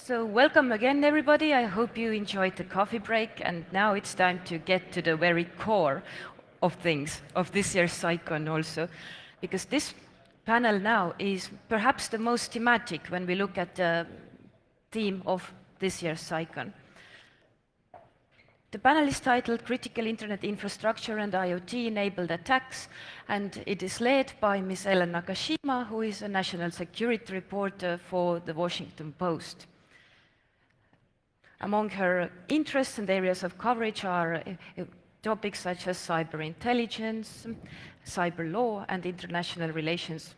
So welcome again, everybody. I hope you enjoyed the coffee break, and now it's time to get to the very core of things, of this year's CyCon also, because this panel now is perhaps the most thematic when we look at the theme of this year's CyCon. The panel is titled Critical Internet Infrastructure and IoT-Enabled Attacks, and it is led by Ms. Ellen Nakashima, who is a national security reporter for the Washington Post. Among her interests and areas of coverage are topics such as cyber intelligence, cyber law, and international relations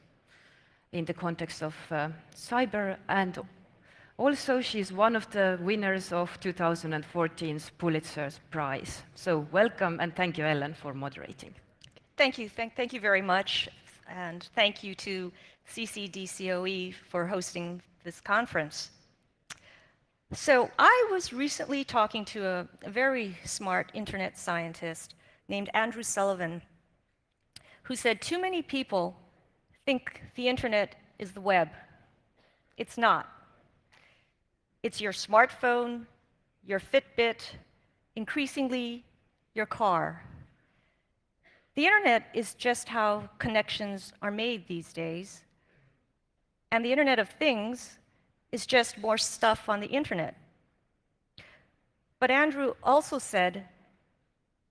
in the context of cyber. And also, she's one of the winners of 2014's Pulitzer Prize. So welcome, and thank you, Ellen, for moderating. Thank you. Thank you very much. And thank you to CCDCOE for hosting this conference. So I was recently talking to a very smart internet scientist named Andrew Sullivan, who said too many people think the internet is the web. It's not. It's your smartphone, your Fitbit, increasingly your car. The internet is just how connections are made these days. And the Internet of Things is just more stuff on the internet. But Andrew also said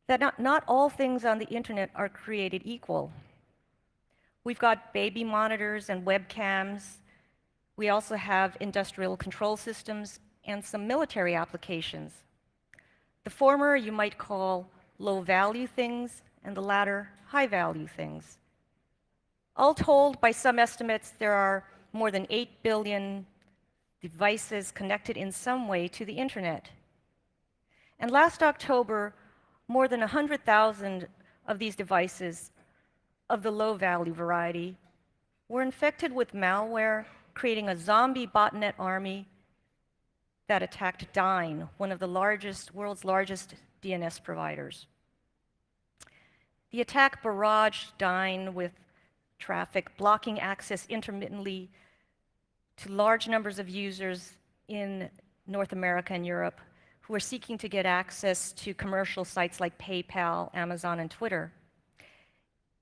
that not all things on the internet are created equal. We've got baby monitors and webcams. We also have industrial control systems and some military applications. The former you might call low-value things, and the latter high-value things. All told, by some estimates, there are more than 8 billion devices connected in some way to the internet. And last October, more than 100,000 of these devices, of the low-value variety, were infected with malware, creating a zombie botnet army that attacked Dyn, one of the world's largest DNS providers. The attack barraged Dyn with traffic, blocking access intermittently to large numbers of users in North America and Europe who are seeking to get access to commercial sites like PayPal, Amazon, and Twitter.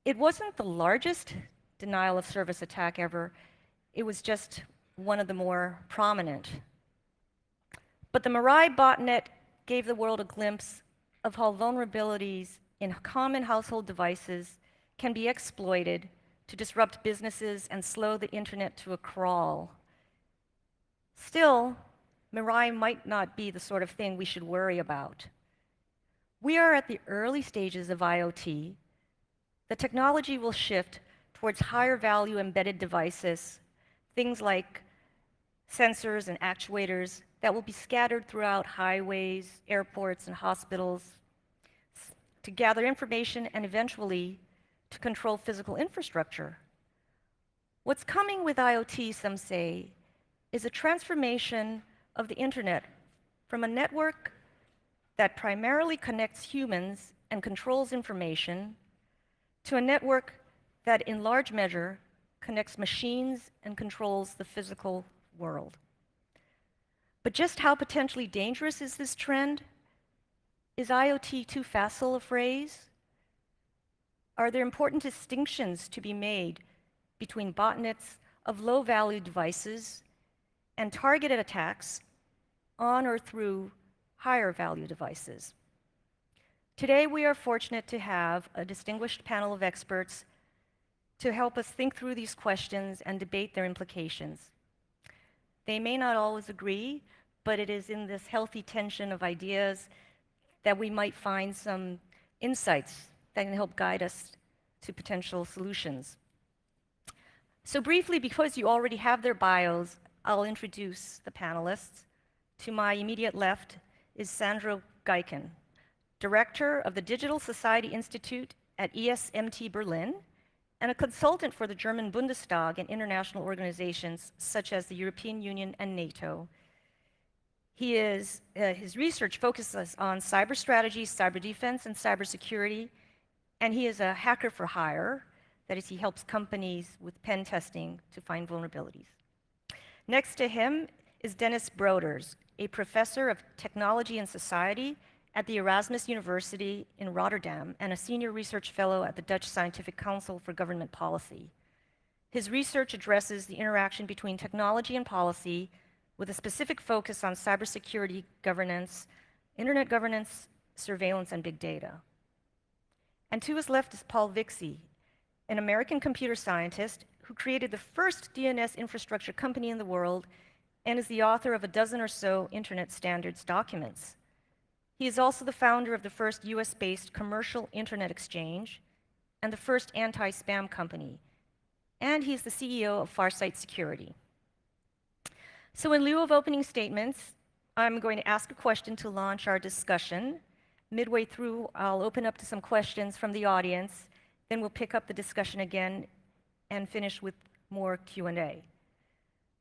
It wasn't the largest denial of service attack ever. It was just one of the more prominent. But the Mirai botnet gave the world a glimpse of how vulnerabilities in common household devices can be exploited to disrupt businesses and slow the internet to a crawl. Still, Mirai might not be the sort of thing we should worry about. We are at the early stages of IoT. The technology will shift towards higher value embedded devices, things like sensors and actuators that will be scattered throughout highways, airports, and hospitals to gather information and eventually to control physical infrastructure. What's coming with IoT, some say, is a transformation of the internet from a network that primarily connects humans and controls information to a network that in large measure connects machines and controls the physical world. But just how potentially dangerous is this trend? Is IoT too facile a phrase? Are there important distinctions to be made between botnets of low-value devices and targeted attacks on or through higher-value devices? Today, we are fortunate to have a distinguished panel of experts to help us think through these questions and debate their implications. They may not always agree, but it is in this healthy tension of ideas that we might find some insights that can help guide us to potential solutions. So briefly, because you already have their bios, I'll introduce the panelists. To my immediate left is Sandro Geiken, Director of the Digital Society Institute at ESMT Berlin, and a consultant for the German Bundestag and international organizations such as the European Union and NATO. His research focuses on cyber strategy, cyber defense, and cybersecurity, and he is a hacker for hire. That is, he helps companies with pen testing to find vulnerabilities. Next to him is Dennis Broders, a professor of technology and society at the Erasmus University in Rotterdam and a senior research fellow at the Dutch Scientific Council for Government Policy. His research addresses the interaction between technology and policy with a specific focus on cybersecurity governance, internet governance, surveillance, and big data. And to his left is Paul Vixie, an American computer scientist who created the first DNS infrastructure company in the world and is the author of a dozen or so internet standards documents. He is also the founder of the first US-based commercial internet exchange and the first anti-spam company. And he's the CEO of Farsight Security. So in lieu of opening statements, I'm going to ask a question to launch our discussion. Midway through, I'll open up to some questions from the audience, then we'll pick up the discussion again and finish with more Q&A.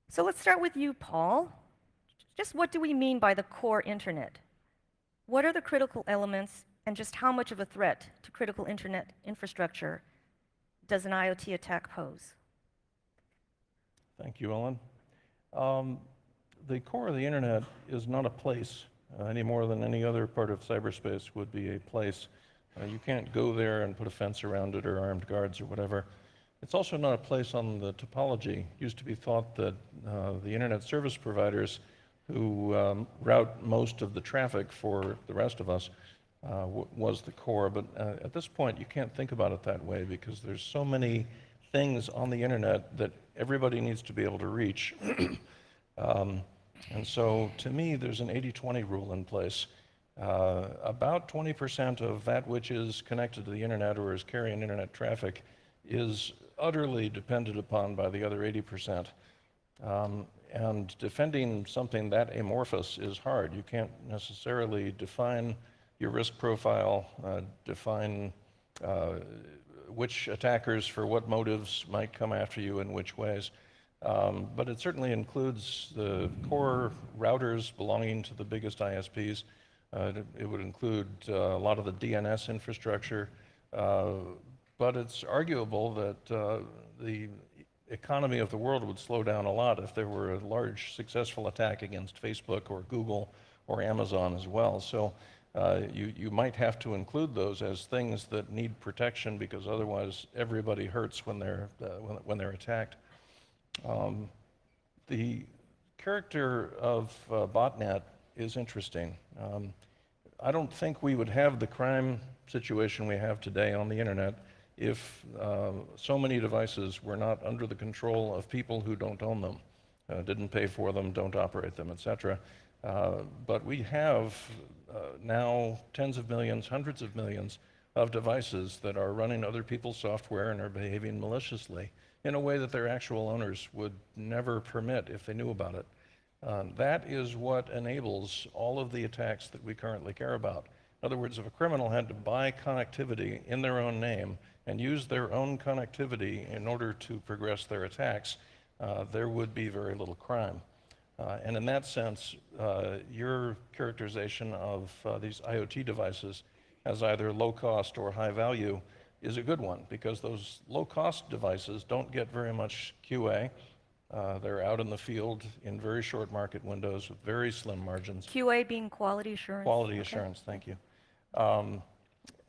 So let's start with you, Paul. Just what do we mean by the core internet? What are the critical elements, and just how much of a threat to critical internet infrastructure does an IoT attack pose? Thank you, Ellen. The core of the internet is not a place any more than any other part of cyberspace would be a place. You can't go there and put a fence around it or armed guards or whatever. It's also not a place on the topology. It used to be thought that the internet service providers who route most of the traffic for the rest of us was the core, but at this point you can't think about it that way because there's so many things on the internet that everybody needs to be able to reach. And so to me there's an 80-20 rule in place. About 20% of that which is connected to the internet or is carrying internet traffic is utterly depended upon by the other 80%. And defending something that amorphous is hard. You can't necessarily define your risk profile, define which attackers for what motives might come after you in which ways. But it certainly includes the core routers belonging to the biggest ISPs. It would include a lot of the DNS infrastructure. But it's arguable that the economy of the world would slow down a lot if there were a large successful attack against Facebook or Google or Amazon as well. So you might have to include those as things that need protection because otherwise everybody hurts when they're attacked. The character of botnet is interesting. I don't think we would have the crime situation we have today on the internet if so many devices were not under the control of people who don't own them, didn't pay for them, don't operate them, etc. But we have now tens of millions, hundreds of millions of devices that are running other people's software and are behaving maliciously in a way that their actual owners would never permit if they knew about it. That is what enables all of the attacks that we currently care about. In other words, if a criminal had to buy connectivity in their own name and use their own connectivity in order to progress their attacks, there would be very little crime. And in that sense, your characterization of these IoT devices as either low cost or high value is a good one because those low cost devices don't get very much QA. They're out in the field in very short market windows with very slim margins. QA being quality assurance? Quality assurance, thank you.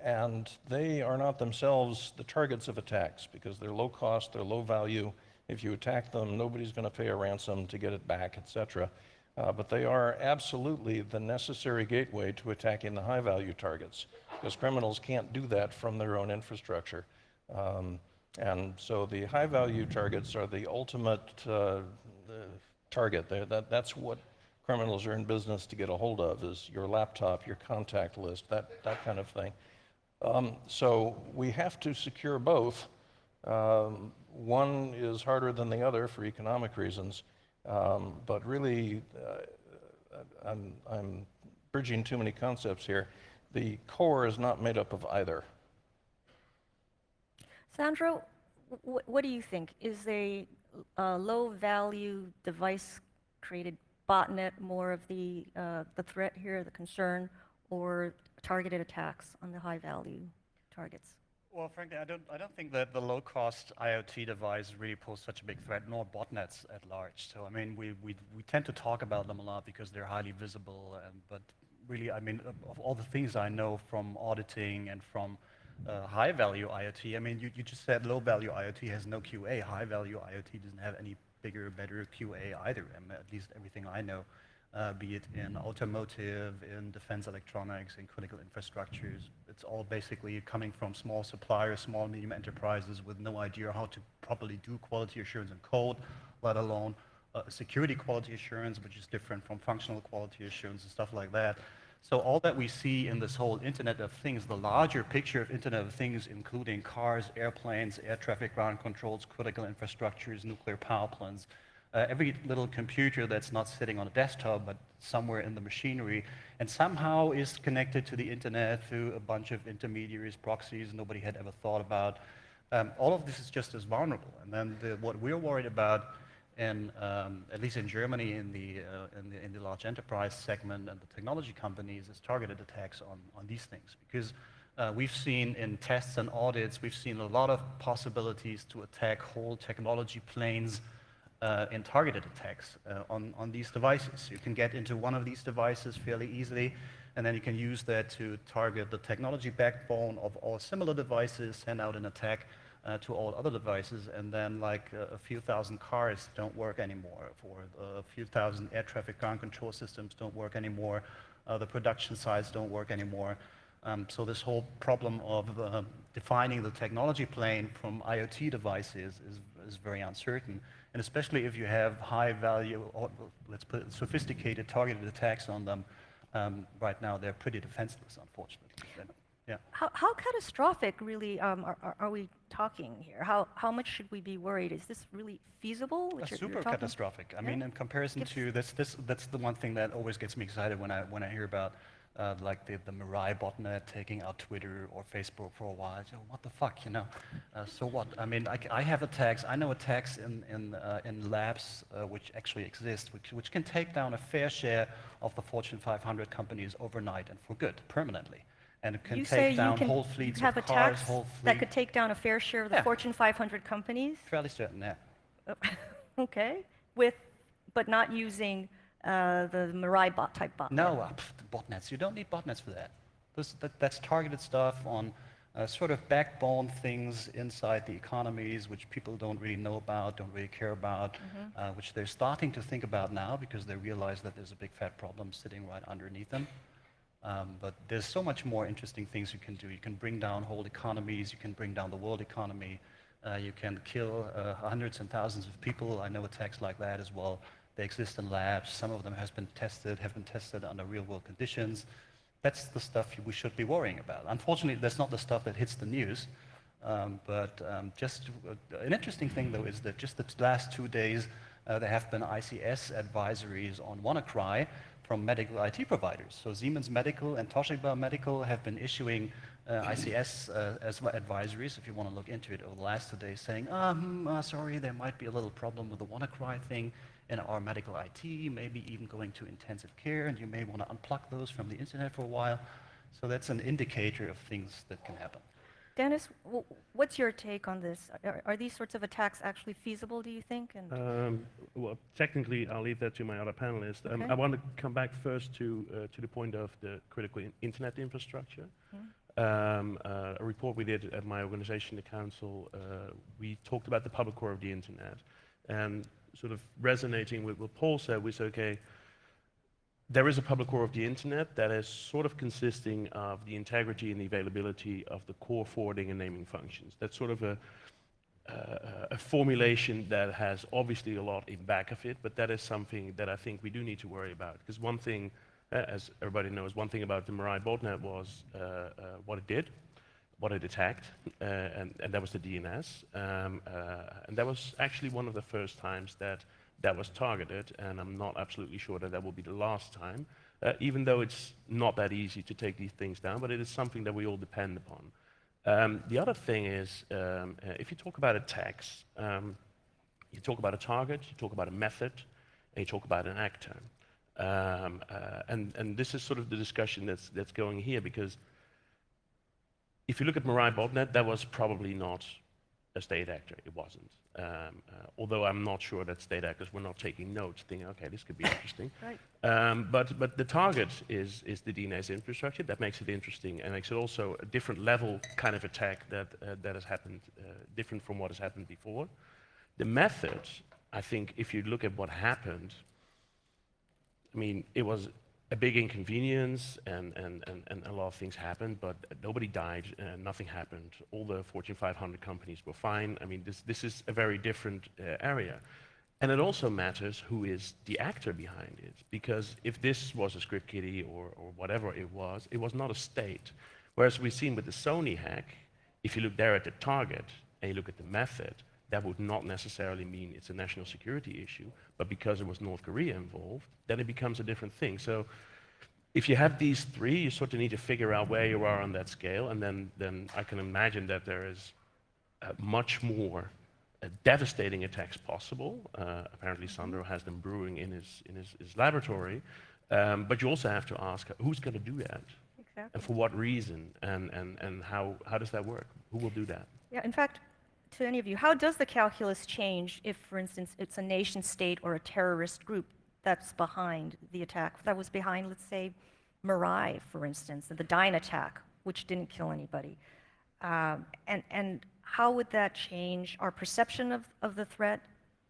And they are not themselves the targets of attacks because they're low cost, they're low value. If you attack them, nobody's going to pay a ransom to get it back, etc. But they are absolutely the necessary gateway to attacking the high value targets because criminals can't do that from their own infrastructure. And so the high value targets are the ultimate target. That's what criminals are in business to get a hold of, is your laptop, your contact list, that kind of thing. So we have to secure both. One is harder than the other for economic reasons, but really I'm bridging too many concepts here. The core is not made up of either. Sandro, what do you think? Is a low-value device-created botnet more of the threat here, the concern, or targeted attacks on the high-value targets? Well, frankly, I don't think that the low-cost IoT device really pose such a big threat, nor botnets at large. So, I mean, we tend to talk about them a lot because they're highly visible, but really, I mean, of all the things I know from auditing and from high-value IoT, I mean, you just said low-value IoT has no QA. High-value IoT doesn't have any bigger, better QA either, at least everything I know. Be it in automotive, in defense electronics, in critical infrastructures. It's all basically coming from small suppliers, small, medium enterprises with no idea how to properly do quality assurance in code, let alone security quality assurance, which is different from functional quality assurance and stuff like that. So all that we see in this whole Internet of Things, the larger picture of Internet of Things, including cars, airplanes, air traffic ground controls, critical infrastructures, nuclear power plants, every little computer that's not sitting on a desktop but somewhere in the machinery and somehow is connected to the internet through a bunch of intermediaries, proxies nobody had ever thought about. All of this is just as vulnerable. And then what we're worried about, at least in Germany, in the large enterprise segment and the technology companies, is targeted attacks on these things. Because we've seen in tests and audits, we've seen a lot of possibilities to attack whole technology planes in targeted attacks on these devices. You can get into one of these devices fairly easily, and then you can use that to target the technology backbone of all similar devices, send out an attack to all other devices, and then like a few thousand cars don't work anymore, or a few thousand air traffic ground control systems don't work anymore, the production sites don't work anymore. So this whole problem of defining the technology plane from IoT devices is very uncertain. And especially if you have high value, or let's put it, sophisticated targeted attacks on them, right now they're pretty defenseless, unfortunately. Yeah. How catastrophic really are we talking here? How much should we be worried? Is this really feasible? Super catastrophic. I mean, in comparison to this, that's the one thing that always gets me excited when I hear about like the Mirai botnet taking out Twitter or Facebook for a while. So what the fuck, you know? So what? I mean, I have attacks. I know attacks in labs which actually exist, which can take down a fair share of the Fortune 500 companies overnight and for good, permanently. And it can take down whole fleets of cars, whole fleets. That could take down a fair share of the Fortune 500 companies? Fairly certain, yeah. Okay. But not using the Mirai bot type botnet. No, botnets. You don't need botnets for that. That's targeted stuff on sort of backbone things inside the economies, which people don't really know about, don't really care about, which they're starting to think about now because they realize that there's a big fat problem sitting right underneath them. But there's so much more interesting things you can do. You can bring down whole economies. You can bring down the world economy. You can kill hundreds and thousands of people. I know attacks like that as well. They exist in labs. Some of them have been tested under real-world conditions. That's the stuff we should be worrying about. Unfortunately, that's not the stuff that hits the news. Just an interesting thing, though, is that just the last 2 days, there have been ICS advisories on WannaCry from medical IT providers. So Siemens Medical and Toshiba Medical have been issuing ICS as advisories, if you want to look into it, over the last 2 days, saying, sorry, there might be a little problem with the WannaCry thing in our medical IT, maybe even going to intensive care, and you may want to unplug those from the internet for a while. So that's an indicator of things that can happen. Dennis, what's your take on this? Are these sorts of attacks actually feasible, do you think? Well, technically, I'll leave that to my other panelists. Okay. I want to come back first to the point of the critical internet infrastructure. A report we did at my organization, the Council, we talked about the public core of the internet. And sort of resonating with what Paul said, we said, okay, there is a public core of the internet that is sort of consisting of the integrity and the availability of the core forwarding and naming functions. That's sort of a formulation that has obviously a lot in back of it, but that is something that I think we do need to worry about. Because one thing, as everybody knows, one thing about the Mirai botnet was what it did, what it attacked, and that was the DNS. And that was actually one of the first times that was targeted, and I'm not absolutely sure that that will be the last time, even though it's not that easy to take these things down, but it is something that we all depend upon. The other thing is, if you talk about attacks, you talk about a target, you talk about a method, and you talk about an actor. And this is sort of the discussion that's going here, because if you look at Mirai botnet, that was probably not a state actor. It wasn't. Although I'm not sure that state actors were not taking notes, thinking, okay, this could be interesting. Right. But the target is the DNS infrastructure. That makes it interesting and makes it also a different level kind of attack that has happened, different from what has happened before. The method, I think, if you look at what happened, I mean, it was a big inconvenience and a lot of things happened, but nobody died, nothing happened. All the Fortune 500 companies were fine. I mean, this is a very different area. And it also matters who is the actor behind it, because if this was a script kiddie or whatever it was not a state. Whereas we've seen with the Sony hack, if you look there at the target and you look at the method, that would not necessarily mean it's a national security issue, but because there was North Korea involved, then it becomes a different thing. So if you have these three, you sort of need to figure out where you are on that scale, and then I can imagine that there is much more devastating attacks possible. Apparently Sandro has them brewing in his laboratory, but you also have to ask, who's going to do that? Exactly. And for what reason? And how does that work? Who will do that? Yeah, in fact, to any of you, how does the calculus change if, for instance, it's a nation state or a terrorist group that's behind the attack? That was behind, let's say, Mirai, for instance, the Dyn attack, which didn't kill anybody. And how would that change our perception of the threat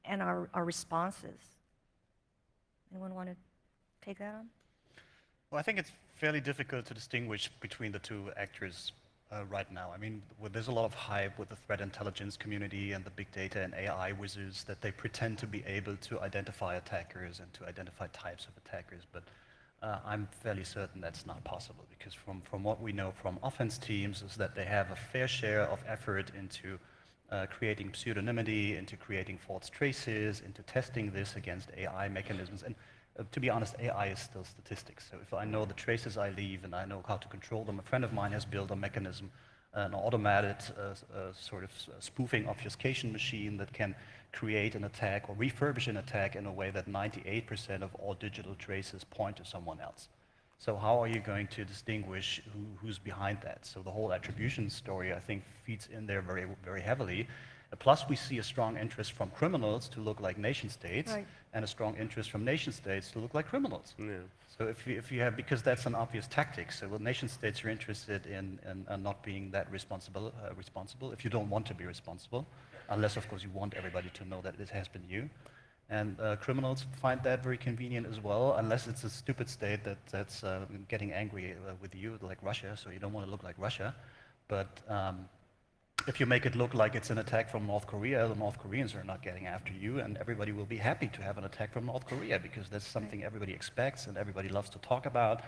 and our responses? Anyone want to take that on? Well, I think it's fairly difficult to distinguish between the two actors right now. I mean, there's a lot of hype with the threat intelligence community and the big data and AI wizards that they pretend to be able to identify attackers and to identify types of attackers, but I'm fairly certain that's not possible, because from what we know from offense teams is that they have a fair share of effort into creating pseudonymity, into creating false traces, into testing this against AI mechanisms. And to be honest, AI is still statistics. So if I know the traces I leave and I know how to control them, a friend of mine has built a mechanism, an automated sort of spoofing obfuscation machine that can create an attack or refurbish an attack in a way that 98% of all digital traces point to someone else. So how are you going to distinguish who's behind that? So the whole attribution story, I think, feeds in there very, very heavily. Plus, we see a strong interest from criminals to look like nation states, Right. and a strong interest from nation states to look like criminals. Yeah. So if you have, because that's an obvious tactic. So well, nation states are interested in not being that responsible. If you don't want to be responsible, unless of course you want everybody to know that it has been you. And criminals find that very convenient as well, unless it's a stupid state that's getting angry with you, like Russia. So you don't want to look like Russia, but if you make it look like it's an attack from North Korea, the North Koreans are not getting after you, and everybody will be happy to have an attack from North Korea, because that's something everybody expects and everybody loves to talk about.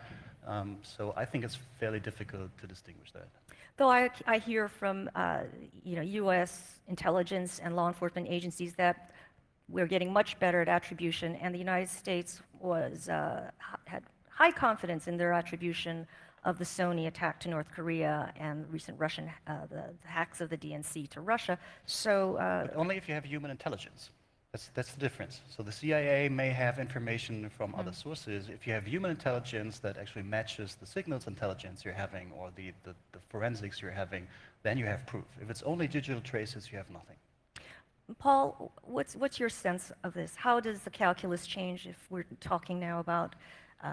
So I think it's fairly difficult to distinguish that. Though I hear from U.S. intelligence and law enforcement agencies that we're getting much better at attribution, and the United States had high confidence in their attribution of the Sony attack to North Korea and recent Russian the hacks of the DNC to Russia. So But only if you have human intelligence. That's the difference. So the CIA may have information from other sources. If you have human intelligence that actually matches the signals intelligence you're having or the forensics you're having, then you have proof. If it's only digital traces, you have nothing. Paul, what's your sense of this? How does the calculus change if we're talking now about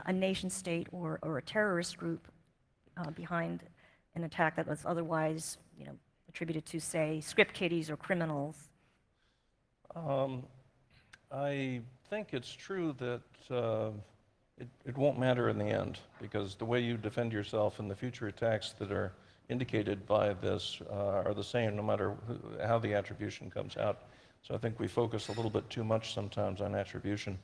a nation state or a terrorist group behind an attack that was otherwise, attributed to, say, script kiddies or criminals? I think it's true that it won't matter in the end, because the way you defend yourself and the future attacks that are indicated by this are the same no matter how the attribution comes out. So I think we focus a little bit too much sometimes on attribution.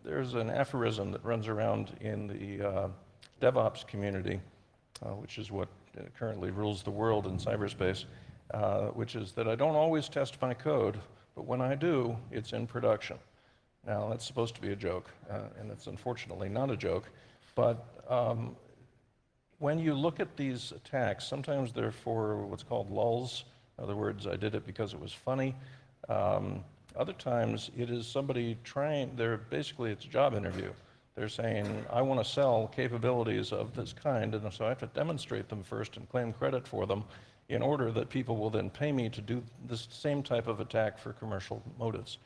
There's an aphorism that runs around in the DevOps community, which is what currently rules the world in cyberspace, which is that I don't always test my code, but when I do, it's in production. Now, that's supposed to be a joke, and it's unfortunately not a joke, but when you look at these attacks, sometimes they're for what's called lulz. In other words, I did it because it was funny. Other times, it is somebody trying, basically it's a job interview. They're saying, I want to sell capabilities of this kind, and so I have to demonstrate them first and claim credit for them in order that people will then pay me to do this same type of attack for commercial motives.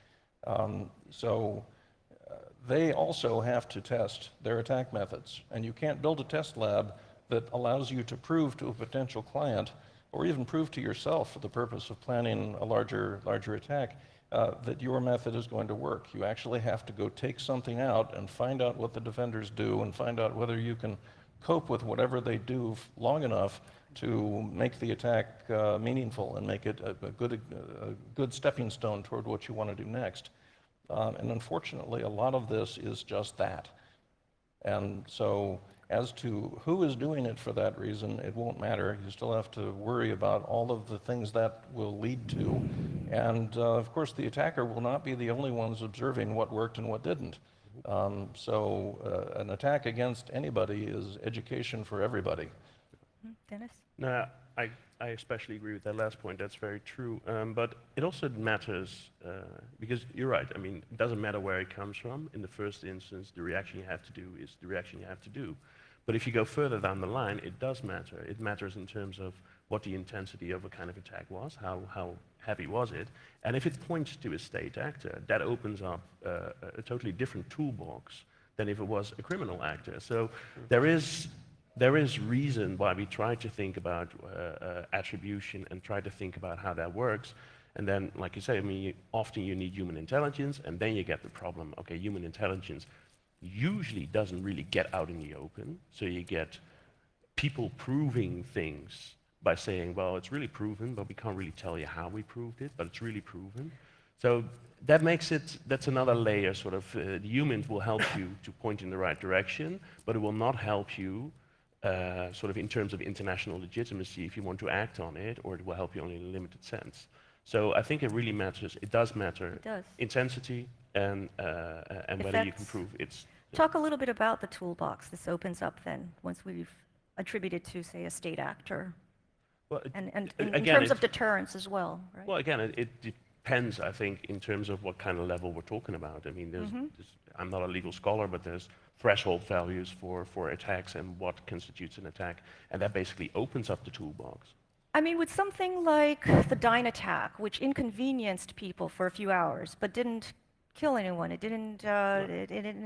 They also have to test their attack methods, and you can't build a test lab that allows you to prove to a potential client, or even prove to yourself for the purpose of planning a larger attack, that your method is going to work. You actually have to go take something out and find out what the defenders do and find out whether you can cope with whatever they do long enough to make the attack meaningful and make it a good stepping stone toward what you want to do next. And unfortunately, a lot of this is just that. And so as to who is doing it for that reason, it won't matter. You still have to worry about all of the things that will lead to. And of course, the attacker will not be the only ones observing what worked and what didn't. An attack against anybody is education for everybody. Dennis? No, I especially agree with that last point. That's very true. But it also matters because you're right. I mean, it doesn't matter where it comes from. In the first instance, the reaction you have to do is the reaction you have to do. But if you go further down the line, it does matter. It matters in terms of what the intensity of a kind of attack was, how heavy was it, and if it points to a state actor, that opens up a totally different toolbox than if it was a criminal actor. So there is reason why we try to think about attribution and try to think about how that works. And then, like you say, I mean, often you need human intelligence, and then you get the problem. Okay, human intelligence usually doesn't really get out in the open, so you get people proving things by saying, well, it's really proven, but we can't really tell you how we proved it, but it's really proven. So that makes it, that's another layer, sort of, the humans will help you to point in the right direction, but it will not help you sort of in terms of international legitimacy if you want to act on it, or it will help you only in a limited sense. So I think it really matters, it does matter. It does. Intensity and whether you can prove it's... Talk a little bit about the toolbox this opens up then, once we've attributed to, say, a state actor. Well, And again, in terms of deterrence as well, right? Well, again, it depends, I think, in terms of what kind of level we're talking about. I mean, I'm not a legal scholar, but there's threshold values for attacks and what constitutes an attack, and that basically opens up the toolbox. I mean, with something like the Dine attack, which inconvenienced people for a few hours, but didn't kill anyone, it didn't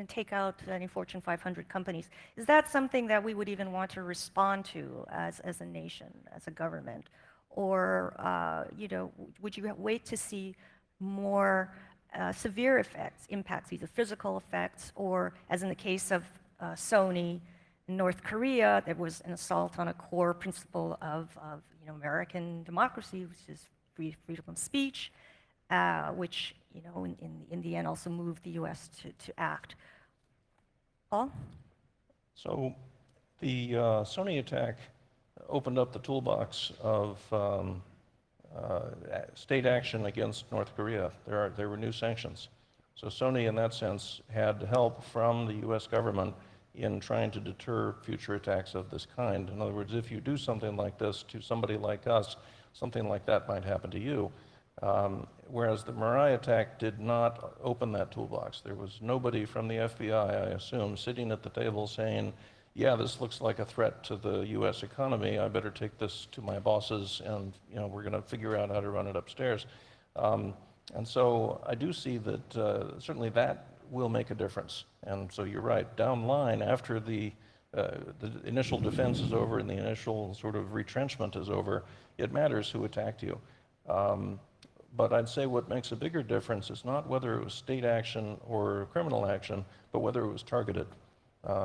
take out any Fortune 500 companies. Is that something that we would even want to respond to as a nation, as a government? Or, would you wait to see more severe impacts, either physical effects, or as in the case of Sony in North Korea, there was an assault on a core principle of American democracy, which is freedom of speech, which in the end also moved the U.S. to act. Paul? So the Sony attack opened up the toolbox of state action against North Korea. There were new sanctions. So Sony, in that sense, had help from the U.S. government in trying to deter future attacks of this kind. In other words, if you do something like this to somebody like us, something like that might happen to you. Whereas the Mirai attack did not open that toolbox. There was nobody from the FBI, I assume, sitting at the table saying, yeah, this looks like a threat to the U.S. economy. I better take this to my bosses, and we're going to figure out how to run it upstairs. And so I do see that certainly that will make a difference. And so you're right. Down the line, after the initial defense is over and the initial sort of retrenchment is over, it matters who attacked you. But I'd say what makes a bigger difference is not whether it was state action or criminal action, but whether it was targeted.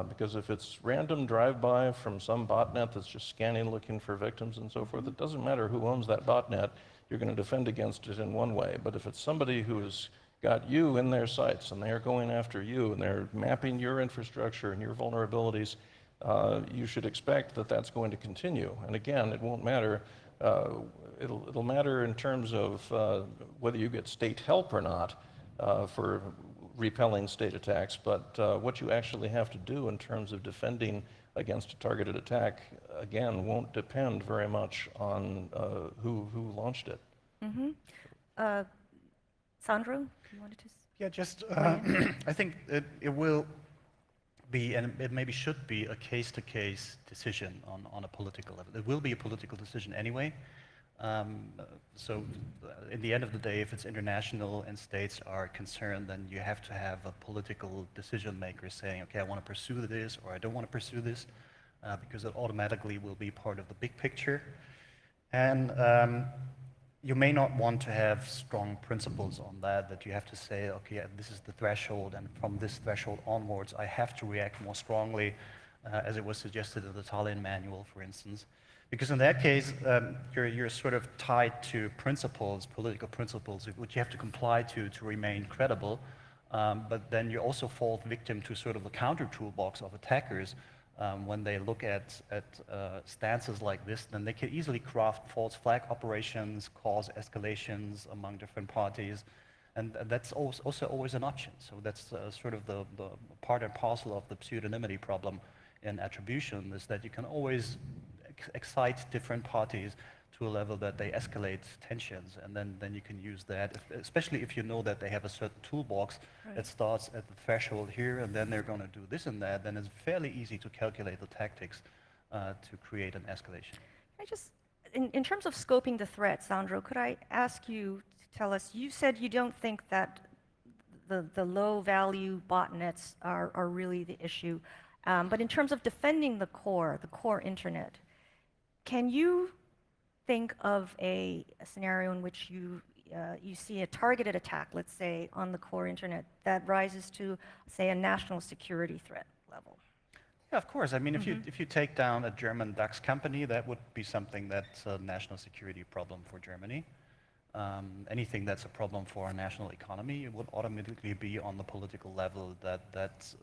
Because if it's random drive-by from some botnet that's just scanning, looking for victims and so forth, it doesn't matter who owns that botnet, you're going to defend against it in one way. But if it's somebody who's got you in their sights and they're going after you and they're mapping your infrastructure and your vulnerabilities, you should expect that that's going to continue. And again, it won't matter. It'll matter in terms of whether you get state help or not for repelling state attacks, but what you actually have to do in terms of defending against a targeted attack, again, won't depend very much on who launched it. Sandro, you wanted to? Yeah, just I think it will be, and it maybe should be, a case-to-case decision on a political level. It will be a political decision anyway. So in the end of the day, if it's international and states are concerned, then you have to have a political decision maker saying, okay, I want to pursue this or I don't want to pursue this, because it automatically will be part of the big picture. And you may not want to have strong principles on that you have to say, okay, this is the threshold, and from this threshold onwards, I have to react more strongly, as it was suggested in the Tallinn manual, for instance. Because in that case, you're sort of tied to principles, political principles, which you have to comply to remain credible. But then you also fall victim to sort of the counter toolbox of attackers. When they look at stances like this, then they can easily craft false flag operations, cause escalations among different parties. And that's also always an option. So that's sort of the part and parcel of the pseudonymity problem in attribution, is that you can always excite different parties to a level that they escalate tensions, and then you can use that, especially if you know that they have a certain toolbox that starts at the threshold here, and then they're going to do this and that, then it's fairly easy to calculate the tactics to create an escalation. I just, in terms of scoping the threat, Sandro, could I ask you to tell us, you said you don't think that the low-value botnets are really the issue, but in terms of defending the core internet, can you think of a scenario in which you see a targeted attack, let's say, on the core internet that rises to, say, a national security threat level? Yeah, of course. I mean, if you take down a German DAX company, that would be something that's a national security problem for Germany. Anything that's a problem for our national economy, it would automatically be on the political level that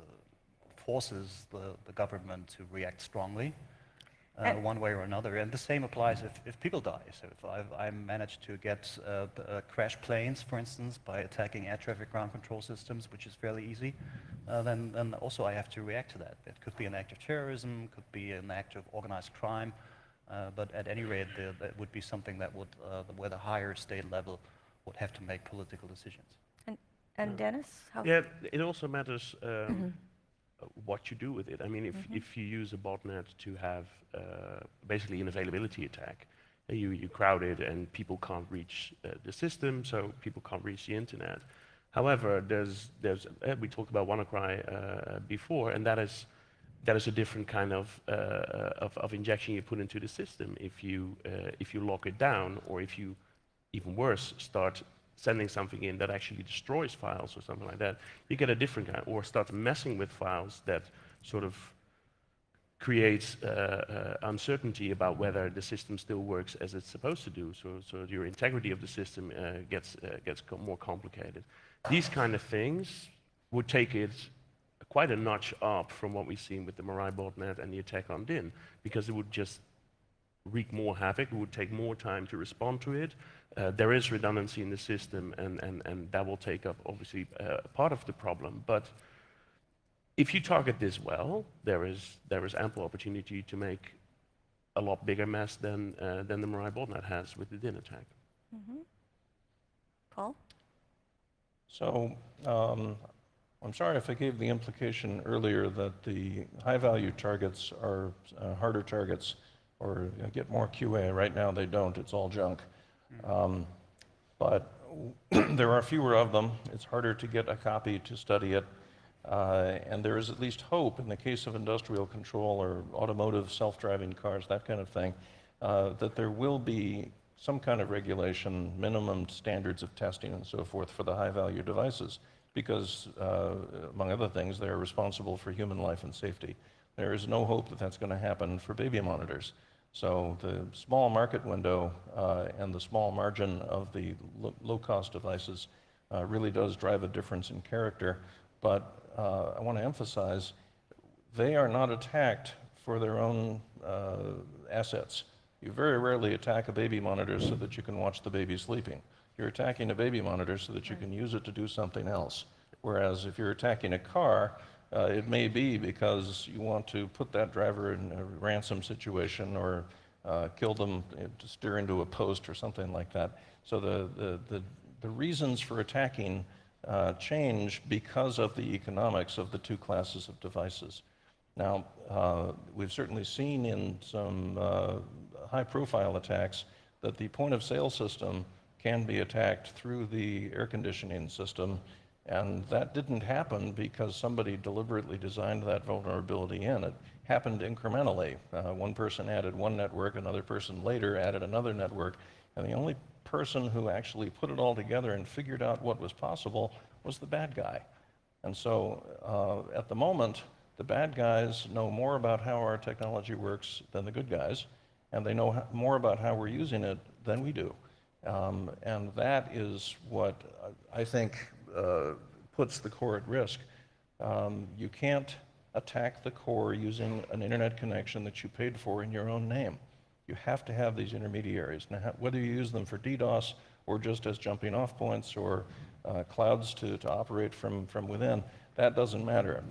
forces the government to react strongly. One way or another, and the same applies if people die. So if I manage to get crash planes, for instance, by attacking air traffic ground control systems, which is fairly easy, then also I have to react to that. It could be an act of terrorism, could be an act of organized crime, but at any rate, that would be something that would, where the higher state level would have to make political decisions. And Dennis? How? Yeah, it also matters what you do with it. I mean, if you use a botnet to have basically an availability attack, you crowd it and people can't reach the system, so people can't reach the internet. However, we talked about WannaCry before, and that is a different kind of injection you put into the system. If you lock it down, or if you, even worse, start sending something in that actually destroys files or something like that, you get a different kind, or start messing with files that sort of creates uncertainty about whether the system still works as it's supposed to do. So your integrity of the system gets more complicated. These kind of things would take it quite a notch up from what we've seen with the Mirai botnet and the attack on DIN, because it would just wreak more havoc. It would take more time to respond to it. There is redundancy in the system, and that will take up, obviously, part of the problem. But if you target this well, there is ample opportunity to make a lot bigger mess than the Mirai botnet has with the DIN attack. Paul? So I'm sorry if I gave the implication earlier that the high-value targets are harder targets, or get more QA. Right now they don't, it's all junk. But there are fewer of them. It's harder to get a copy to study it. And there is at least hope in the case of industrial control or automotive self-driving cars, that kind of thing, that there will be some kind of regulation, minimum standards of testing and so forth for the high-value devices, because, among other things, they're responsible for human life and safety. There is no hope that that's going to happen for baby monitors. So the small market window and the small margin of the low-cost devices really does drive a difference in character. But I want to emphasize, they are not attacked for their own assets. You very rarely attack a baby monitor so that you can watch the baby sleeping. You're attacking a baby monitor so that you can use it to do something else. Whereas if you're attacking a car, it may be because you want to put that driver in a ransom situation, or kill them to steer into a post or something like that. So the reasons for attacking change because of the economics of the two classes of devices. Now, we've certainly seen in some high-profile attacks that the point-of-sale system can be attacked through the air conditioning system, and that didn't happen because somebody deliberately designed that vulnerability in. It happened incrementally. One person added one network, another person later added another network, and the only person who actually put it all together and figured out what was possible was the bad guy. And so at the moment, the bad guys know more about how our technology works than the good guys, and they know more about how we're using it than we do. And that is what I think puts the core at risk. You can't attack the core using an internet connection that you paid for in your own name. You have to have these intermediaries. Now, whether you use them for DDoS or just as jumping off points or clouds to operate from within, that doesn't matter.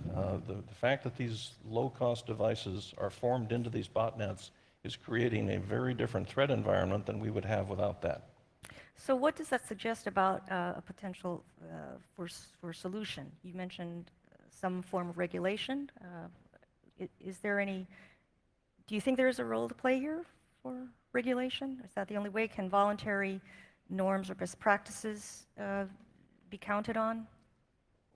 The fact that these low-cost devices are formed into these botnets is creating a very different threat environment than we would have without that. So what does that suggest about a potential for solution? You mentioned some form of regulation. Is there any, do you think there is a role to play here for regulation? Is that the only way? Can voluntary norms or best practices be counted on?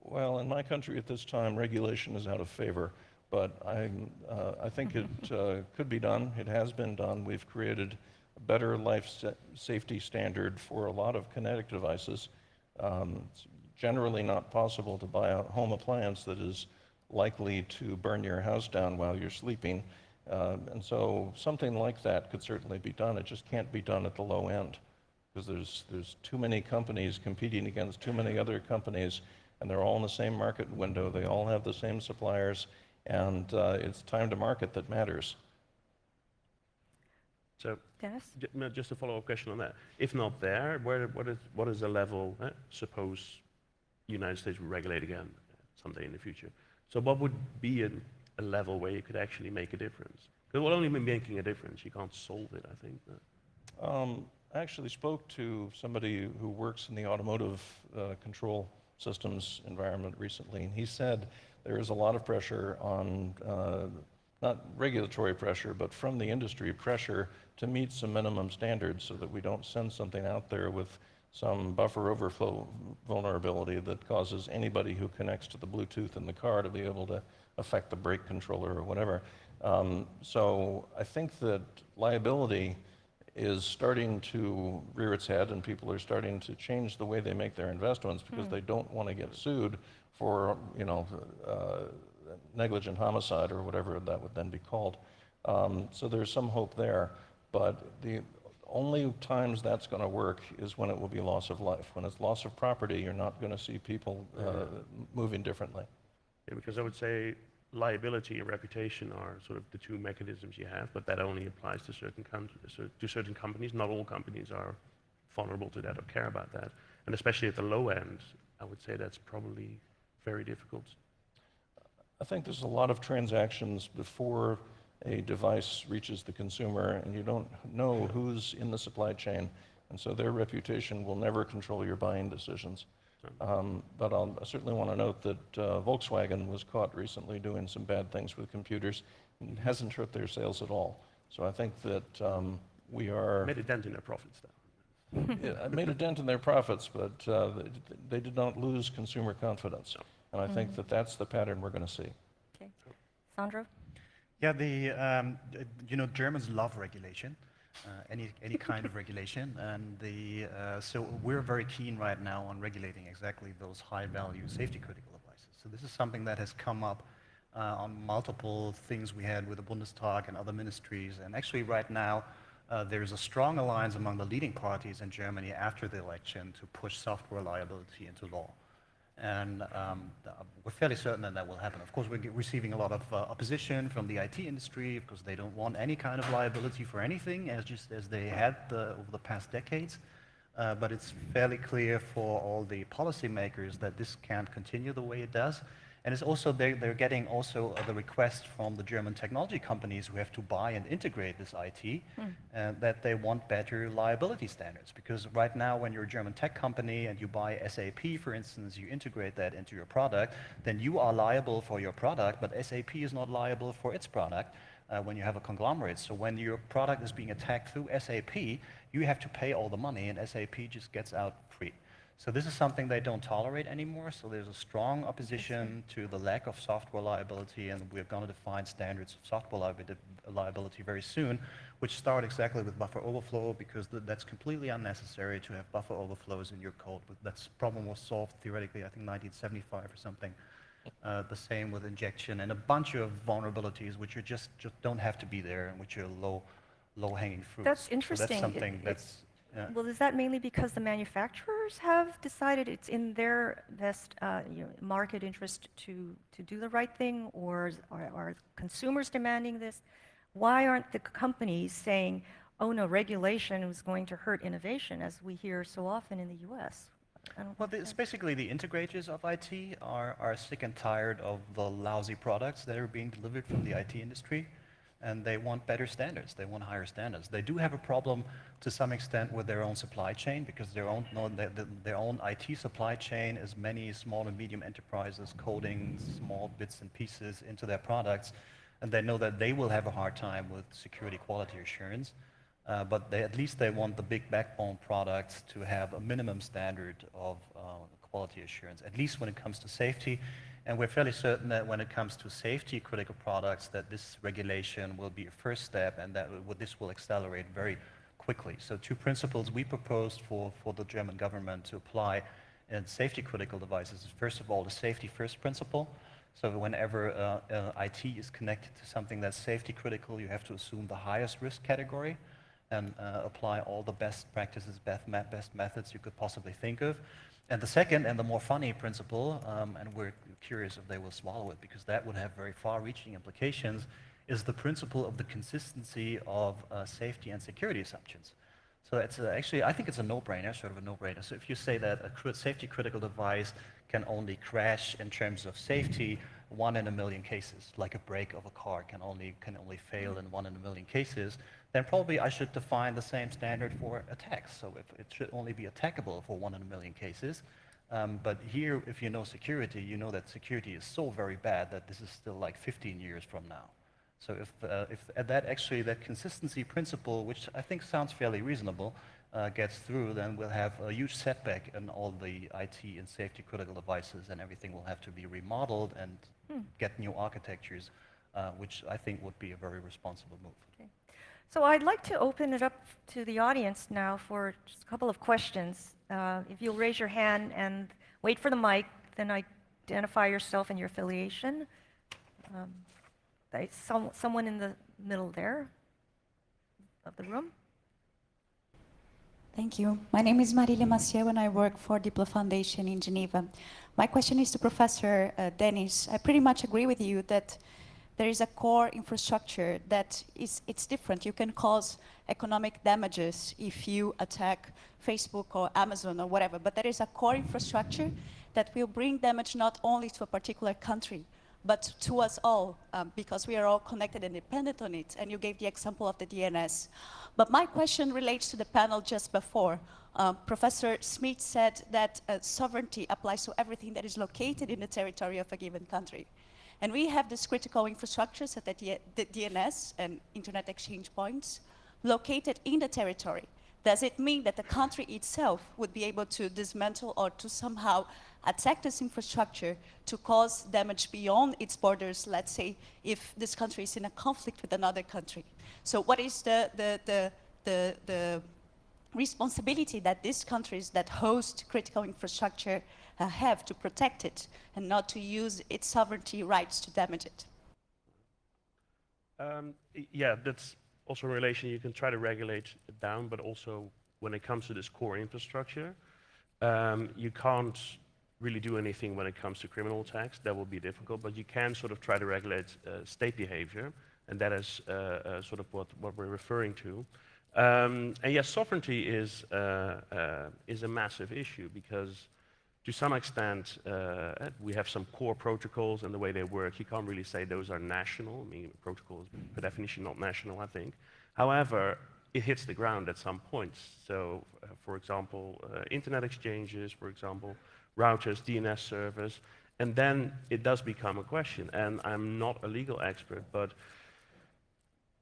Well, in my country at this time, regulation is out of favor, but I think it could be done. It has been done. We've created a better life safety standard for a lot of kinetic devices. It's generally not possible to buy a home appliance that is likely to burn your house down while you're sleeping. And so something like that could certainly be done. It just can't be done at the low end because there's too many companies competing against too many other companies, and they're all in the same market window. They all have the same suppliers, and it's time to market that matters. So, Dennis? just a follow-up question on that. If not there, what is the level, suppose the United States would regulate again someday in the future. So what would be a level where you could actually make a difference? Because it will only be making a difference. You can't solve it, I think. I actually spoke to somebody who works in the automotive control systems environment recently, and he said there is a lot of pressure on, not regulatory pressure, but from the industry pressure to meet some minimum standards so that we don't send something out there with some buffer overflow vulnerability that causes anybody who connects to the Bluetooth in the car to be able to affect the brake controller or whatever. So I think that liability is starting to rear its head, and people are starting to change the way they make their investments because they don't want to get sued for, negligent homicide or whatever that would then be called. So there's some hope there, but the only times that's going to work is when it will be loss of life. When it's loss of property, you're not going to see people moving differently. Yeah, because I would say liability and reputation are sort of the two mechanisms you have, but that only applies to certain companies. Not all companies are vulnerable to that or care about that. And especially at the low end, I would say that's probably very difficult. I think there's a lot of transactions before a device reaches the consumer, and you don't know who's in the supply chain, and so their reputation will never control your buying decisions. But I certainly want to note that Volkswagen was caught recently doing some bad things with computers and hasn't hurt their sales at all. So I think that we are... Made a dent in their profits, though. Yeah, made a dent in their profits, but they did not lose consumer confidence. And I think that that's the pattern we're going to see. Okay. Sandro? Yeah, Germans love regulation, any kind of regulation, and so we're very keen right now on regulating exactly those high-value safety-critical devices. So this is something that has come up on multiple things we had with the Bundestag and other ministries, and actually right now there's a strong alliance among the leading parties in Germany after the election to push software liability into law. And we're fairly certain that that will happen. Of course, we're receiving a lot of opposition from the IT industry because they don't want any kind of liability for anything, as they had over the past decades. But it's fairly clear for all the policymakers that this can't continue the way it does. And it's also, they're getting also the request from the German technology companies who have to buy and integrate this IT, that they want better liability standards. Because right now, when you're a German tech company and you buy SAP, for instance, you integrate that into your product, then you are liable for your product, but SAP is not liable for its product when you have a conglomerate. So when your product is being attacked through SAP, you have to pay all the money, and SAP just gets out free. So this is something they don't tolerate anymore, so there's a strong opposition to the lack of software liability, and we're going to define standards of software liability very soon, which start exactly with buffer overflow, because that's completely unnecessary to have buffer overflows in your code. But that problem was solved theoretically, I think 1975 or something. The same with injection, and a bunch of vulnerabilities which are just don't have to be there, and which are low-hanging fruits. That's interesting. So that's something that's... Well, is that mainly because the manufacturers have decided it's in their best market interest to do the right thing, or are consumers demanding this? Why aren't the companies saying, oh no, regulation is going to hurt innovation, as we hear so often in the US? Well, it's basically the integrators of IT are sick and tired of the lousy products that are being delivered from the IT industry, and they want better standards. They want higher standards. They do have a problem to some extent with their own supply chain, because their own IT supply chain is many small and medium enterprises coding small bits and pieces into their products, and they know that they will have a hard time with security quality assurance. But at least they want the big backbone products to have a minimum standard of quality assurance, at least when it comes to safety. And we're fairly certain that when it comes to safety critical products, that this regulation will be a first step, and that this will accelerate very quickly. So two principles we proposed for the German government to apply in safety critical devices is, first of all, the safety first principle. So whenever IT is connected to something that's safety critical, you have to assume the highest risk category and apply all the best practices, best methods you could possibly think of. And the second, and the more funny principle, and we're curious if they will swallow it, because that would have very far-reaching implications, is the principle of the consistency of safety and security assumptions. So it's actually, I think it's a no-brainer, sort of a no-brainer. So if you say that a safety-critical device can only crash in terms of safety 1 in a million cases, like a brake of a car can only fail in 1 in a million cases, then probably I should define the same standard for attacks. So if it should only be attackable for 1 in a million cases. But here, if you know security, you know that security is so very bad that this is still like 15 years from now. So if that consistency principle, which I think sounds fairly reasonable, gets through, then we'll have a huge setback in all the IT and safety critical devices, and everything will have to be remodeled and get new architectures, which I think would be a very responsible move. Okay. So I'd like to open it up to the audience now for just a couple of questions. If you'll raise your hand and wait for the mic, then identify yourself and your affiliation. Someone in the middle there of the room. Thank you. My name is Marilia Maciel and I work for Diplo Foundation in Geneva. My question is to Professor Dennis. I pretty much agree with you that there is a core infrastructure that it's different. You can cause economic damages if you attack Facebook or Amazon or whatever, but there is a core infrastructure that will bring damage not only to a particular country, but to us all, because we are all connected and dependent on it, and you gave the example of the DNS. But my question relates to the panel just before. Professor Smith said that sovereignty applies to everything that is located in the territory of a given country. And we have these critical infrastructures, such as the DNS and Internet exchange points, located in the territory. Does it mean that the country itself would be able to dismantle or to somehow attack this infrastructure to cause damage beyond its borders, let's say, if this country is in a conflict with another country? So what is the responsibility that these countries that host critical infrastructure have to protect it and not to use its sovereignty rights to damage it? Yeah, that's also a relation. You can try to regulate it down, but also when it comes to this core infrastructure, you can't really do anything when it comes to criminal attacks. That will be difficult, but you can sort of try to regulate state behavior, and that is sort of what we're referring to. And yes, sovereignty is a massive issue, because To some extent, we have some core protocols and the way they work. You can't really say those are national. I mean, protocols per definition not national, I think. However, it hits the ground at some points. So, for example, internet exchanges, for example, routers, DNS servers, and then it does become a question. And I'm not a legal expert, but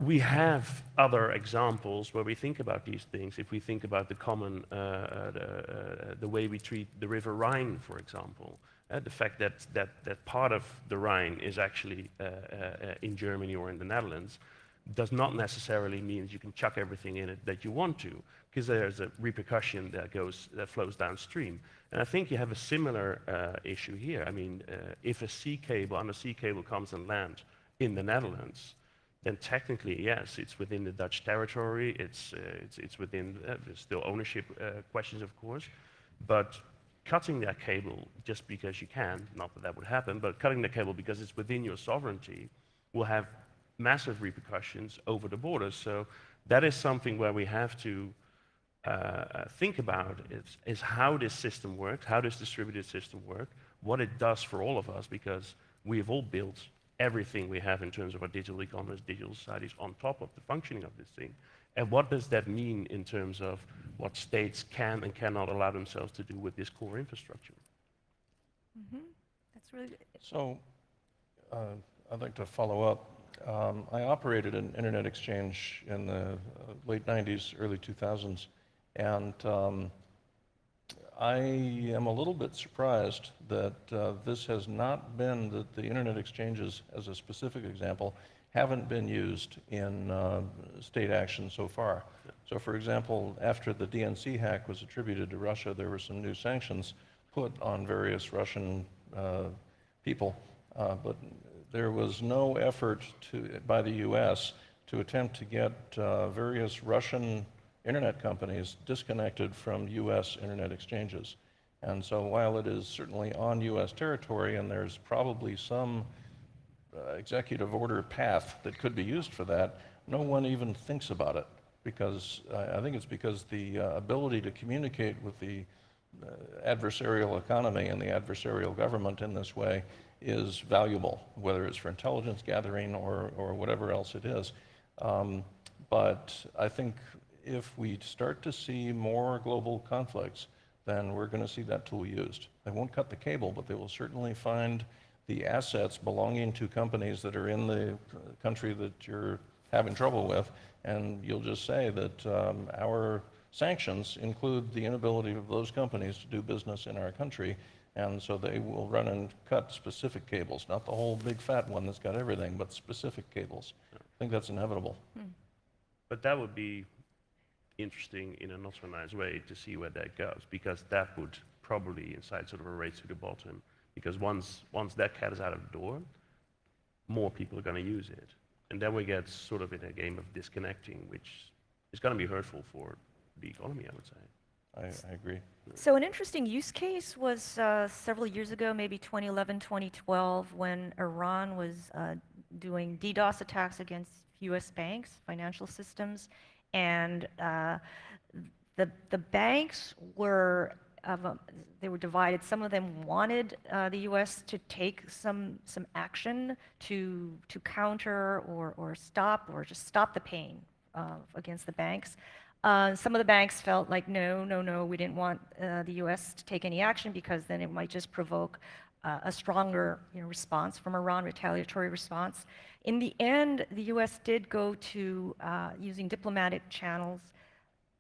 we have other examples where we think about these things. If we think about the common, the way we treat the River Rhine, for example, the fact that part of the Rhine is actually in Germany or in the Netherlands, does not necessarily mean you can chuck everything in it that you want to, because there's a repercussion that flows downstream. And I think you have a similar issue here. I mean, if a undersea cable comes and lands in the Netherlands, then technically, yes, it's within the Dutch territory. It's within there's still ownership questions, of course, but cutting that cable just because you can, not that that would happen, but cutting the cable because it's within your sovereignty will have massive repercussions over the borders. So that is something where we have to think about is how this system works, how this distributed system works, what it does for all of us, because we've all built everything we have in terms of our digital economies, digital societies on top of the functioning of this thing. And what does that mean in terms of what states can and cannot allow themselves to do with this core infrastructure? Mm-hmm. That's really good. So I'd like to follow up. I operated an internet exchange in the late 90s, early 2000s, and I am a little bit surprised that this has not been, that the internet exchanges, as a specific example, haven't been used in state action so far. So for example, after the DNC hack was attributed to Russia, there were some new sanctions put on various Russian people, but there was no effort by the US to attempt to get various Russian internet companies disconnected from US internet exchanges. And so while it is certainly on US territory and there's probably some executive order path that could be used for that, no one even thinks about it, because I think it's because the ability to communicate with the adversarial economy and the adversarial government in this way is valuable, whether it's for intelligence gathering or whatever else it is. But I think if we start to see more global conflicts, then we're going to see that tool used. They won't cut the cable, but they will certainly find the assets belonging to companies that are in the country that you're having trouble with, and you'll just say that our sanctions include the inability of those companies to do business in our country, and so they will run and cut specific cables, not the whole big fat one that's got everything, but specific cables. I think that's inevitable. But that would be interesting in a not so nice way to see where that goes, because that would probably incite sort of a race to the bottom, because once that cat is out of the door, more people are going to use it. And then we get sort of in a game of disconnecting, which is going to be hurtful for the economy, I would say. I agree. So an interesting use case was several years ago, maybe 2011, 2012, when Iran was doing DDoS attacks against US banks, financial systems, and the banks were they were divided. Some of them wanted the U.S. to take some action to counter or stop or just stop the pain against the banks. Some of the banks felt like no, we didn't want the U.S. to take any action because then it might just provoke a stronger response from Iran, retaliatory response. In the end, the U.S. did go to using diplomatic channels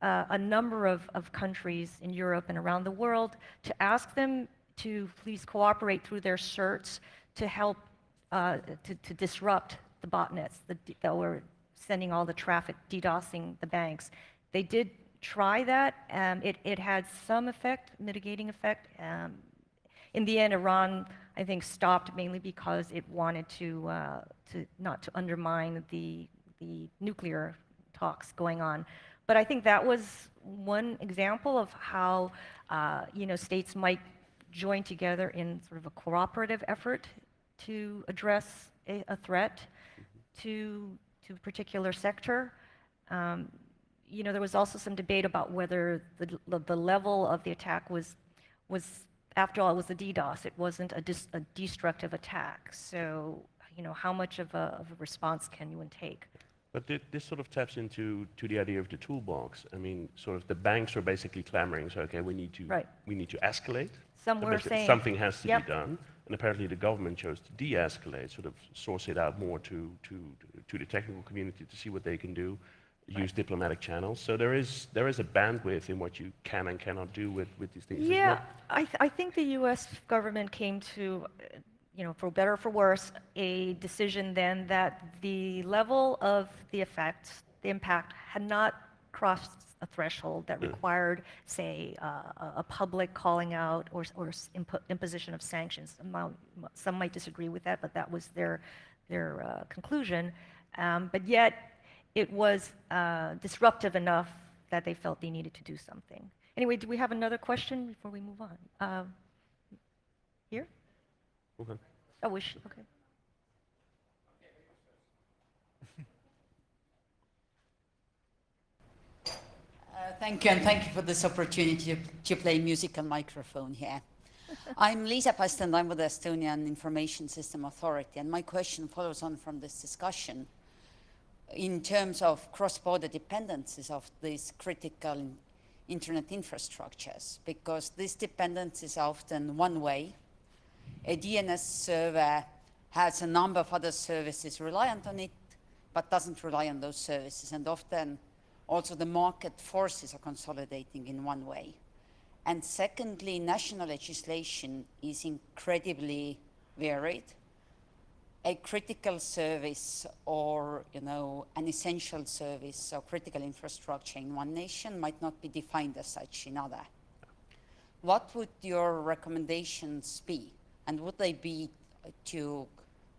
a number of countries in Europe and around the world to ask them to please cooperate through their certs to help to disrupt the botnets that were sending all the traffic, DDoSing the banks. They did try that. It had some effect, mitigating effect. In the end, Iran, I think, stopped mainly because it wanted to not to undermine the nuclear talks going on. But I think that was one example of how states might join together in sort of a cooperative effort to address a threat to a particular sector. There was also some debate about whether the level of the attack was after all, it was a DDoS. It wasn't a destructive attack. So, you know, how much of a response can you take? But this sort of taps into the idea of the toolbox. I mean, sort of the banks are basically clamoring, so okay, we need to escalate. Some So were basically saying something has to yep. be done, and apparently the government chose to de-escalate, sort of source it out more to the technical community to see what they can do, use diplomatic channels. So there is a bandwidth in what you can and cannot do with these things. It's Yeah, not- I think the U.S. government came to, you know, for better or for worse, a decision then that the level of the effect, the impact, had not crossed a threshold that required, say, a public calling out or imposition of sanctions. Some might disagree with that, but that was their conclusion. But yet, it was disruptive enough that they felt they needed to do something. Anyway, do we have another question before we move on? Here? Okay. Oh, okay. Thank you, and thank you for this opportunity to play musical microphone here. I'm Liisa Past, and I'm with the Estonian Information System Authority, and my question follows on from this discussion in terms of cross-border dependencies of these critical internet infrastructures, because this dependence is often one way. A DNS server has a number of other services reliant on it, but doesn't rely on those services, and often also the market forces are consolidating in one way. And secondly, national legislation is incredibly varied. A critical service or, you know, an essential service or critical infrastructure in one nation might not be defined as such in other. What would your recommendations be? And would they be to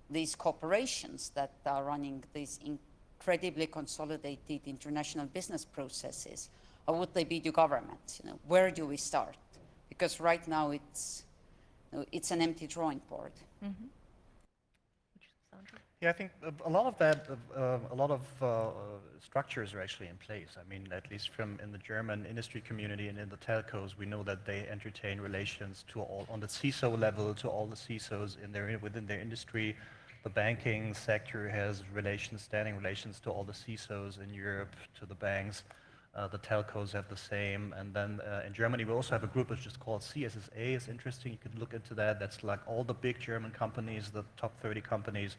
these corporations that are running these incredibly consolidated international business processes, or would they be to governments? You know, where do we start? Because right now it's an empty drawing board. Mm-hmm. Yeah, I think a lot of that, a lot of structures are actually in place. I mean, at least in the German industry community and in the telcos, we know that they entertain relations to all, on the CISO level, to all the CISOs within their industry. The banking sector has standing relations to all the CISOs in Europe, to the banks. The telcos have the same. And then in Germany, we also have a group which is called CSSA. It's interesting. You could look into that. That's like all the big German companies, the top 30 companies,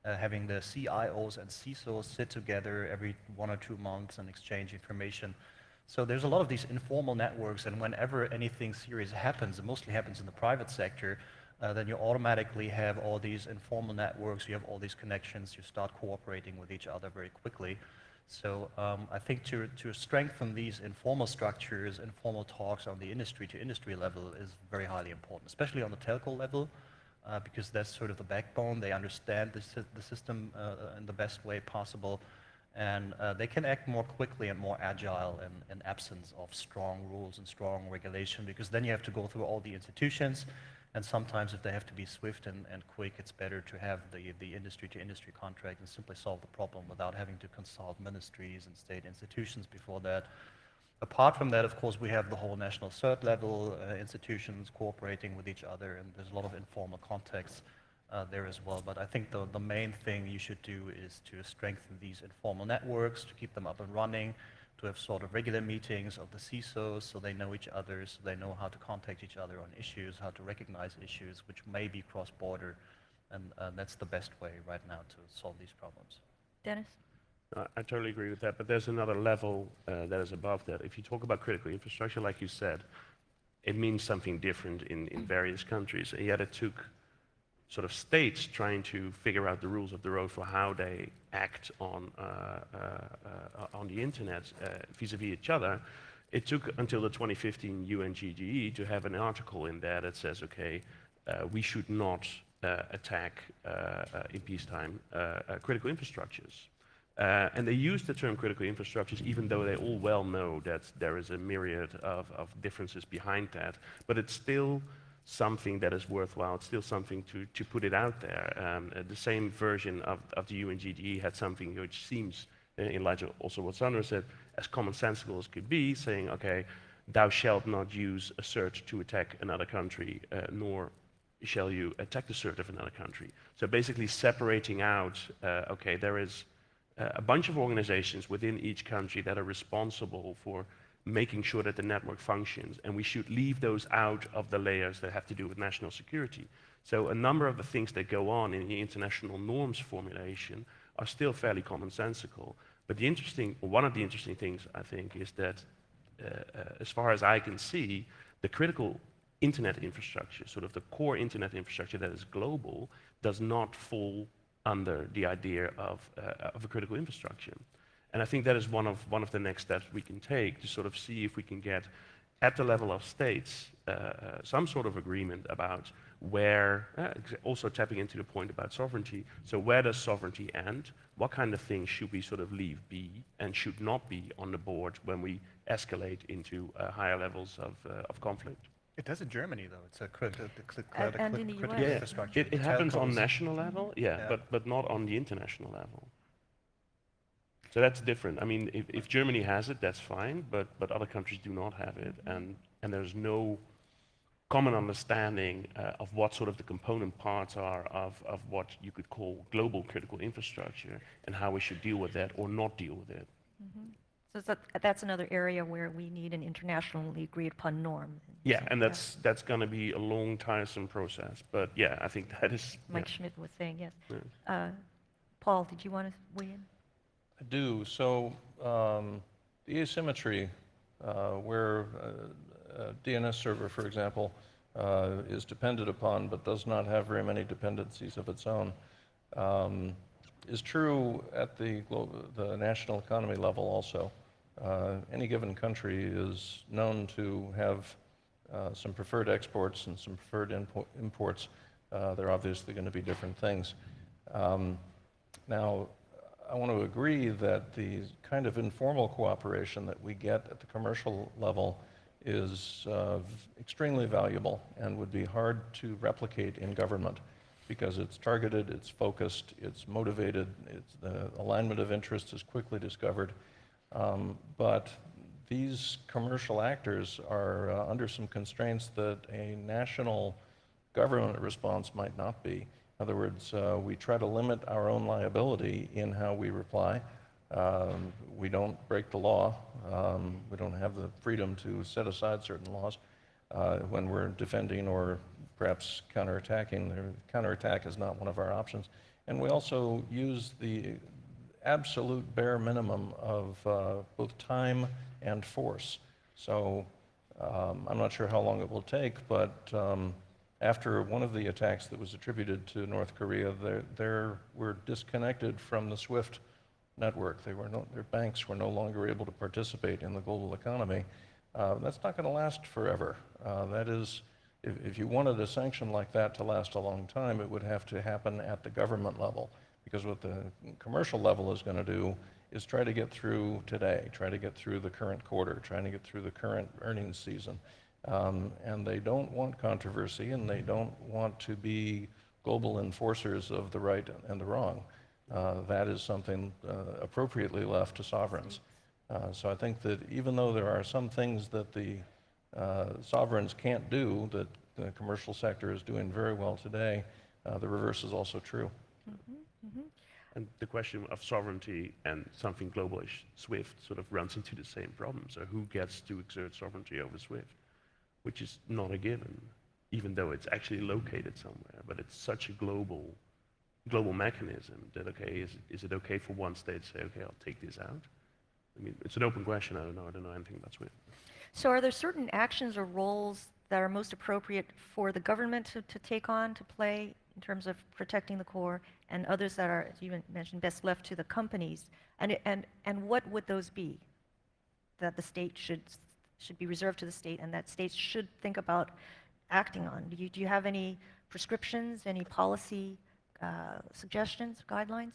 having the CIOs and CISOs sit together every 1 or 2 months and exchange information. So there's a lot of these informal networks, and whenever anything serious happens, it mostly happens in the private sector, then you automatically have all these informal networks, you have all these connections, you start cooperating with each other very quickly. So I think to strengthen these informal structures, informal talks on the industry-to-industry level is very highly important, especially on the telco level. Because that's sort of the backbone. They understand the system in the best way possible, and they can act more quickly and more agile in absence of strong rules and strong regulation, because then you have to go through all the institutions, and sometimes if they have to be swift and quick, it's better to have the industry-to-industry contract and simply solve the problem without having to consult ministries and state institutions before that. Apart from that, of course, we have the whole national cert level institutions cooperating with each other, and there's a lot of informal contacts there as well. But I think the main thing you should do is to strengthen these informal networks, to keep them up and running, to have sort of regular meetings of the CISOs so they know each other, so they know how to contact each other on issues, how to recognize issues which may be cross-border, and that's the best way right now to solve these problems. Dennis? I totally agree with that, but there's another level that is above that. If you talk about critical infrastructure, like you said, it means something different in various countries, and yet it took sort of states trying to figure out the rules of the road for how they act on the internet vis-a-vis each other. It took until the 2015 UNGGE to have an article in there that says, okay, we should not attack in peacetime critical infrastructures. And they use the term critical infrastructures even though they all well know that there is a myriad of differences behind that. But it's still something that is worthwhile. It's still something to put it out there. The same version of the UNGDE had something which seems, in light of also what Sandra said, as commonsensical as could be, saying, okay, thou shalt not use a cert to attack another country, nor shall you attack the cert of another country. So basically separating out, okay, there is a bunch of organizations within each country that are responsible for making sure that the network functions, and we should leave those out of the layers that have to do with national security. So a number of the things that go on in the international norms formulation are still fairly commonsensical. But one of the interesting things, I think, is that as far as I can see, the critical internet infrastructure, sort of the core internet infrastructure that is global, does not fall under the idea of a critical infrastructure. And I think that is one of the next steps we can take to sort of see if we can get, at the level of states, some sort of agreement about where, also tapping into the point about sovereignty, so where does sovereignty end? What kind of things should we sort of leave be and should not be on the board when we escalate into higher levels of conflict? It does in Germany, though. It's a critical And in the US. Yeah, infrastructure. it happens on Telcos. national level, yeah. But not on the international level. So that's different. I mean, if Germany has it, that's fine, but other countries do not have it, and there's no common understanding of what sort of the component parts are of what you could call global critical infrastructure and how we should deal with that or not deal with it. So that's another area where we need an internationally agreed upon norm. Yeah, and that's going to be a long, tiresome process. But yeah, I think that is. Mike Schmidt was saying, yes. Paul, did you want to weigh in? I do. So the asymmetry where a DNS server, for example, is dependent upon but does not have very many dependencies of its own, is true at the national economy level also. Any given country is known to have some preferred exports and some preferred imports. They're obviously going to be different things. Now, I want to agree that the kind of informal cooperation that we get at the commercial level is extremely valuable and would be hard to replicate in government because it's targeted, it's focused, it's motivated, the alignment of interest is quickly discovered. But these commercial actors are under some constraints that a national government response might not be. In other words, we try to limit our own liability in how we reply. We don't break the law. We don't have the freedom to set aside certain laws when we're defending or perhaps counterattacking. The counterattack is not one of our options. And we also use the absolute bare minimum of both time and force. So I'm not sure how long it will take, but after one of the attacks that was attributed to North Korea, they were disconnected from the SWIFT network. Their banks were no longer able to participate in the global economy. That's not going to last forever. That is, if you wanted a sanction like that to last a long time, it would have to happen at the government level. Because what the commercial level is going to do is try to get through today, try to get through the current quarter, trying to get through the current earnings season. And they don't want controversy, and they don't want to be global enforcers of the right and the wrong. That is something appropriately left to sovereigns. So I think that even though there are some things that the sovereigns can't do that the commercial sector is doing very well today, the reverse is also true. And the question of sovereignty and something globalish, SWIFT, sort of runs into the same problem. So who gets to exert sovereignty over SWIFT? Which is not a given, even though it's actually located somewhere. But it's such a global mechanism that, okay, is it okay for one state to say, okay, I'll take this out? I mean, it's an open question. I don't know anything about SWIFT. So are there certain actions or roles that are most appropriate for the government to take on, to play in terms of protecting the core, and others that are, as you mentioned, best left to the companies? And what would those be that the state should be reserved to the state and that states should think about acting on? Do you have any prescriptions, any policy suggestions, guidelines?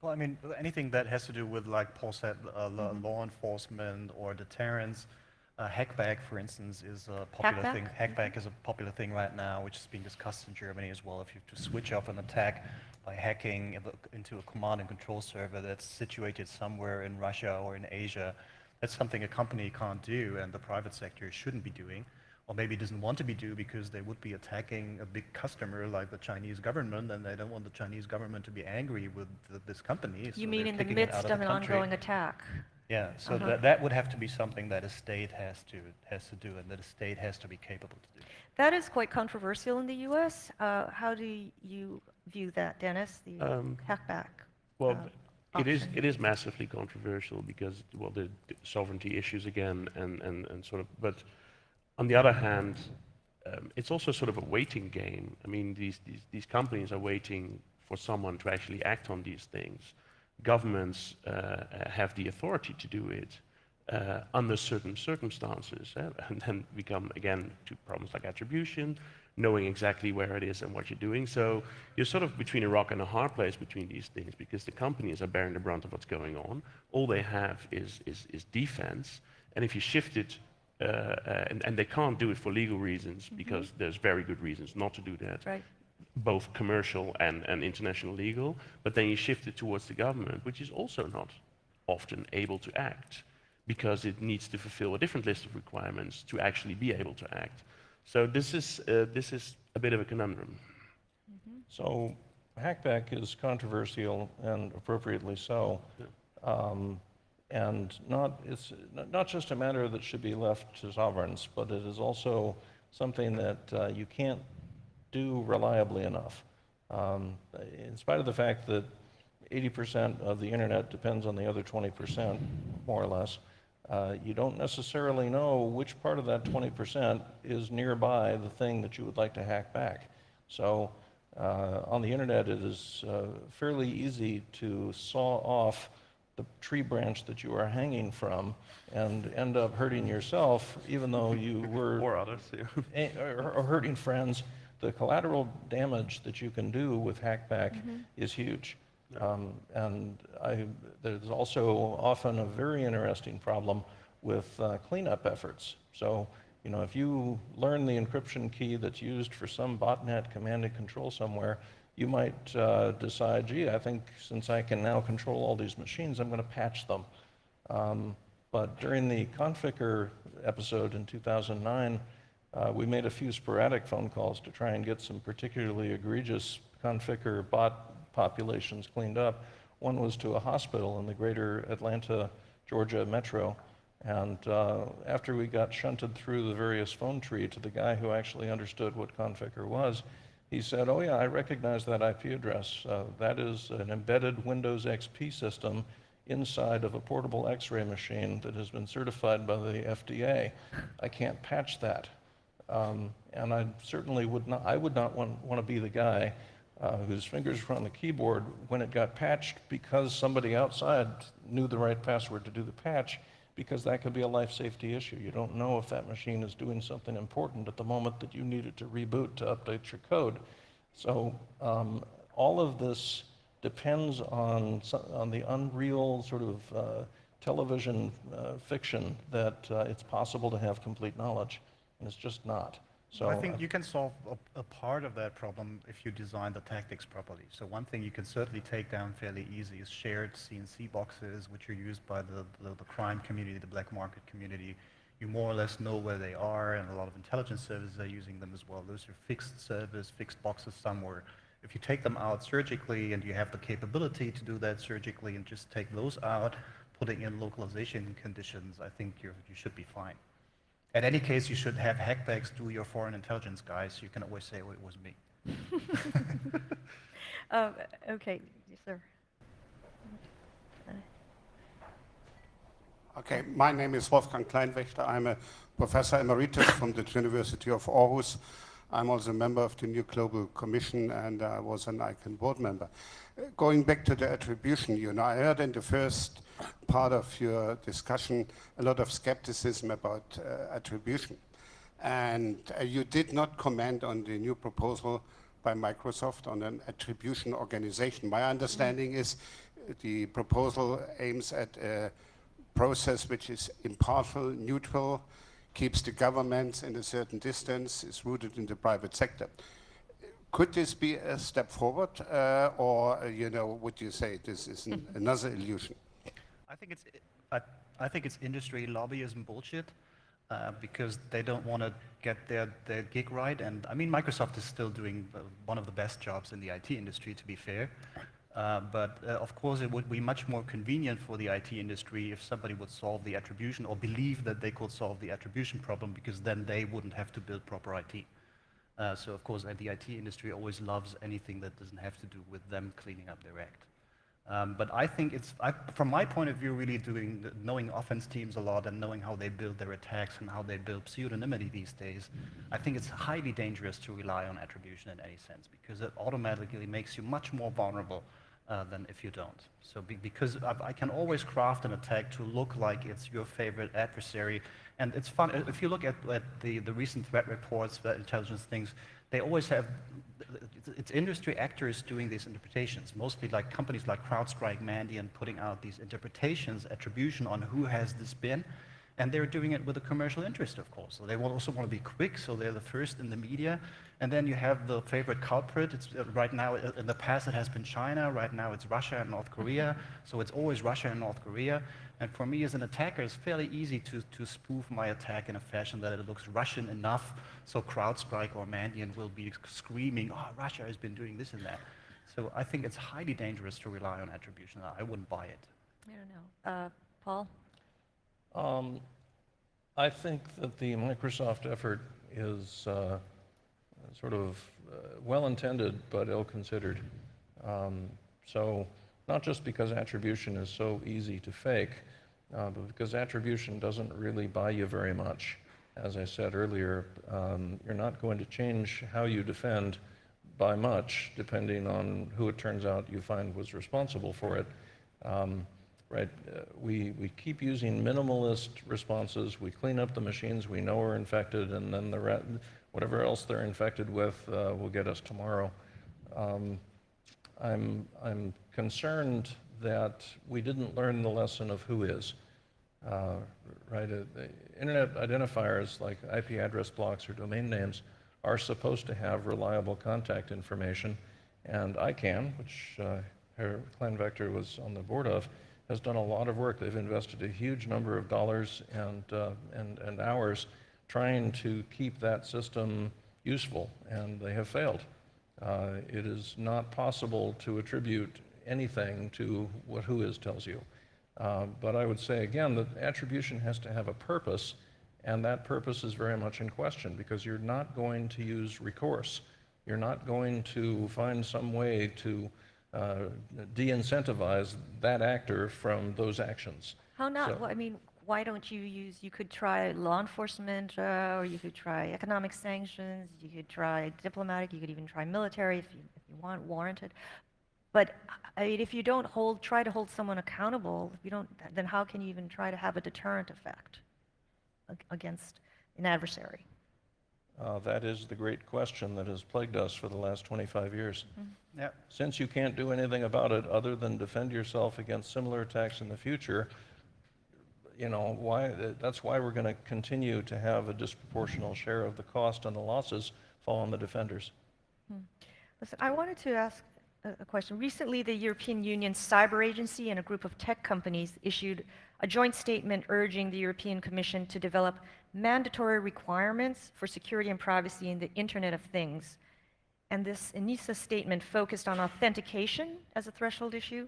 Well, I mean, anything that has to do with, like Paul said, law enforcement or deterrence. Hackback, for instance, is a popular thing. Hackback is a popular thing right now, which is being discussed in Germany as well. If you have to switch off an attack by hacking into a command and control server that's situated somewhere in Russia or in Asia, That's something a company can't do and the private sector shouldn't be doing, or maybe doesn't want to be do because they would be attacking a big customer like the Chinese government, and they don't want the Chinese government to be angry with this company. So You mean they're in the kicking it midst out of the an country. ongoing attack? Yeah, so that would have to be something that a state has to do, and that a state has to be capable to do. That is quite controversial in the U.S. How do you view that, Dennis, the hackback? Well, option? it is massively controversial because, well, the sovereignty issues again, and sort of. But on the other hand, it's also sort of a waiting game. I mean, these companies are waiting for someone to actually act on these things. Governments have the authority to do it under certain circumstances, and then we come again to problems like attribution, knowing exactly where it is and what you're doing. So you're sort of between a rock and a hard place between these things, because the companies are bearing the brunt of what's going on. All they have is defense, and if you shift it, and they can't do it for legal reasons, because there's very good reasons not to do that. Right. Both commercial and international legal, but then you shift it towards the government, which is also not often able to act, because it needs to fulfill a different list of requirements to actually be able to act. So this is a bit of a conundrum. So hackback is controversial, and appropriately so. And it's not just a matter that should be left to sovereigns, but it is also something that you can't do reliably enough. In spite of the fact that 80% of the internet depends on the other 20%, more or less, you don't necessarily know which part of that 20% is nearby the thing that you would like to hack back. So on the internet, it is fairly easy to saw off the tree branch that you are hanging from and end up hurting yourself, even though you were Or others, yeah. or hurting friends. The collateral damage that you can do with hackback is huge. And there's also often a very interesting problem with cleanup efforts. So, you know, if you learn the encryption key that's used for some botnet command and control somewhere, you might decide, gee, I think since I can now control all these machines, I'm going to patch them. But during the Conficker episode in 2009, we made a few sporadic phone calls to try and get some particularly egregious Conficker bot populations cleaned up. One was to a hospital in the greater Atlanta, Georgia metro. And after we got shunted through the various phone tree to the guy who actually understood what Conficker was, he said, oh yeah, I recognize that IP address. That is an embedded Windows XP system inside of a portable X-ray machine that has been certified by the FDA. I can't patch that. And I certainly would not want to be the guy whose fingers were on the keyboard when it got patched because somebody outside knew the right password to do the patch, because that could be a life safety issue. You don't know if that machine is doing something important at the moment that you need it to reboot to update your code. So all of this depends on the unreal sort of television fiction that it's possible to have complete knowledge, and it's just not. So I think you can solve a part of that problem if you design the tactics properly. So one thing you can certainly take down fairly easy is shared CNC boxes, which are used by the crime community, the black market community. You more or less know where they are, and a lot of intelligence services are using them as well. Those are fixed servers, fixed boxes somewhere. If you take them out surgically, and you have the capability to do that surgically, and just take those out, putting in localization conditions, I think you should be fine. In any case, you should have hackbacks do your foreign intelligence guys. You can always say, oh, it was me. Okay, yes, sir. Okay, my name is Wolfgang Kleinwächter. I'm a professor emeritus from the University of Aarhus. I'm also a member of the new Global Commission, and I was an ICANN board member. Going back to the attribution, you know, I heard in the first part of your discussion a lot of skepticism about attribution. And you did not comment on the new proposal by Microsoft on an attribution organization. My understanding is the proposal aims at a process which is impartial, neutral, keeps the governments in a certain distance, is rooted in the private sector. Could this be a step forward, or you know, would you say this is another illusion? I think I think it's industry lobbyism bullshit because they don't want to get their gig right. And I mean, Microsoft is still doing one of the best jobs in the IT industry, to be fair. But of course, it would be much more convenient for the IT industry if somebody would solve the attribution or believe that they could solve the attribution problem, because then they wouldn't have to build proper IT. So of course, the IT industry always loves anything that doesn't have to do with them cleaning up their act. But I think it's, from my point of view, really knowing offense teams a lot and knowing how they build their attacks and how they build pseudonymity these days, I think it's highly dangerous to rely on attribution in any sense, because it automatically makes you much more vulnerable than if you don't. So because I can always craft an attack to look like it's your favorite adversary. And it's fun, if you look at the recent threat reports, the intelligence things, they always have, it's industry actors doing these interpretations, mostly like companies like CrowdStrike, Mandiant, putting out these interpretations, attribution on who has this been, and they're doing it with a commercial interest, of course. So they also want to be quick, so they're the first in the media. And then you have the favorite culprit. It's, right now, in the past it has been China, right now it's Russia and North Korea, so it's always Russia and North Korea. And for me as an attacker, it's fairly easy to spoof my attack in a fashion that it looks Russian enough, so CrowdStrike or Mandiant will be screaming, oh, Russia has been doing this and that. So I think it's highly dangerous to rely on attribution. I wouldn't buy it. I don't know. Paul? I think that the Microsoft effort is sort of well-intended but ill-considered. So not just because attribution is so easy to fake, but because attribution doesn't really buy you very much. As I said earlier, you're not going to change how you defend by much, depending on who it turns out you find was responsible for it. Right? We keep using minimalist responses. We clean up the machines we know are infected, and then whatever else they're infected with will get us tomorrow. I'm concerned that we didn't learn the lesson of who is. Right? The internet identifiers like IP address blocks or domain names are supposed to have reliable contact information, and ICANN, which ClanVector was on the board of, has done a lot of work. They've invested a huge number of dollars and hours trying to keep that system useful, and they have failed. It is not possible to attribute anything to what whois tells you. But I would say again that attribution has to have a purpose, and that purpose is very much in question, because you're not going to use recourse. You're not going to find some way to de-incentivize that actor from those actions. How not? So, Well, I mean, why don't you use, you could try law enforcement, or you could try economic sanctions, you could try diplomatic, you could even try military if you want, warranted. But I mean, if you don't try to hold someone accountable, if you don't, then how can you even try to have a deterrent effect against an adversary? that is the great question that has plagued us for the last 25 years. Mm-hmm. Yeah. Since you can't do anything about it other than defend yourself against similar attacks in the future, you know, that's why we're going to continue to have a disproportional share of the cost and the losses fall on the defenders. Listen, I wanted to ask a question. Recently, the European Union Cyber Agency and a group of tech companies issued a joint statement urging the European Commission to develop mandatory requirements for security and privacy in the Internet of Things. And this ENISA statement focused on authentication as a threshold issue.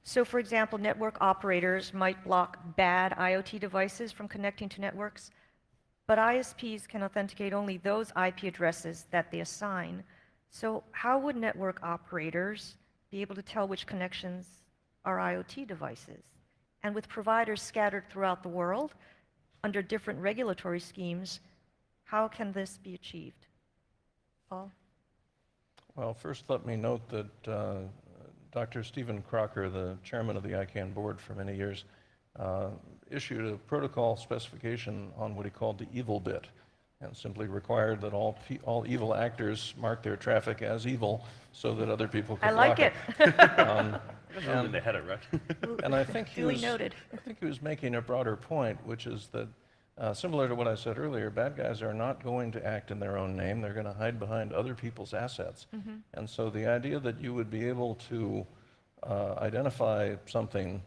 So, for example, network operators might block bad IoT devices from connecting to networks, but ISPs can authenticate only those IP addresses that they assign. So how would network operators be able to tell which connections are IoT devices? And with providers scattered throughout the world under different regulatory schemes, how can this be achieved? Paul? Well, first let me note that Dr. Stephen Crocker, the chairman of the ICANN board for many years, issued a protocol specification on what he called the evil bit, and simply required that all evil actors mark their traffic as evil so that other people could block it. And they had it right. And I think he noted. I think he was making a broader point, which is that similar to what I said earlier, bad guys are not going to act in their own name. They're going to hide behind other people's assets. Mm-hmm. And so the idea that you would be able to identify something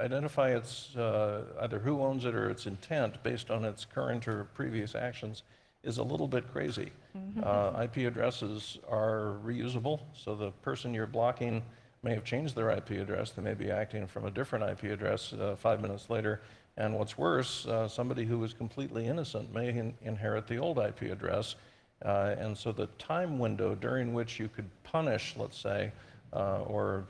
identify its either who owns it or its intent based on its current or previous actions is a little bit crazy. IP addresses are reusable, so the person you're blocking may have changed their IP address. They may be acting from a different IP address 5 minutes later. And what's worse, somebody who is completely innocent may inherit the old IP address. And so the time window during which you could punish, let's say, or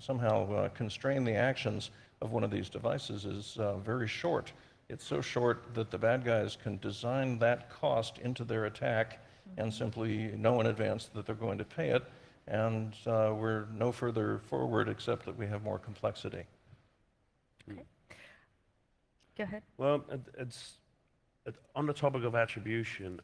somehow constrain the actions of one of these devices is very short. It's so short that the bad guys can design that cost into their attack and simply know in advance that they're going to pay it. And we're no further forward except that we have more complexity. Okay. Go ahead. Well, on the topic of attribution,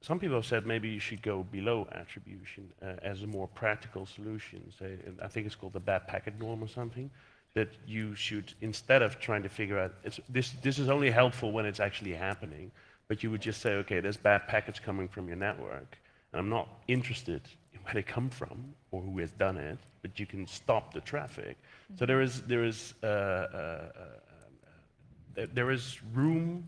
some people have said maybe you should go below attribution as a more practical solution. Say, I think it's called the bad packet norm or something, that you should, instead of trying to figure out, this is only helpful when it's actually happening, but you would just say, okay, there's bad packets coming from your network, and I'm not interested in where they come from or who has done it, but you can stop the traffic. So there is room,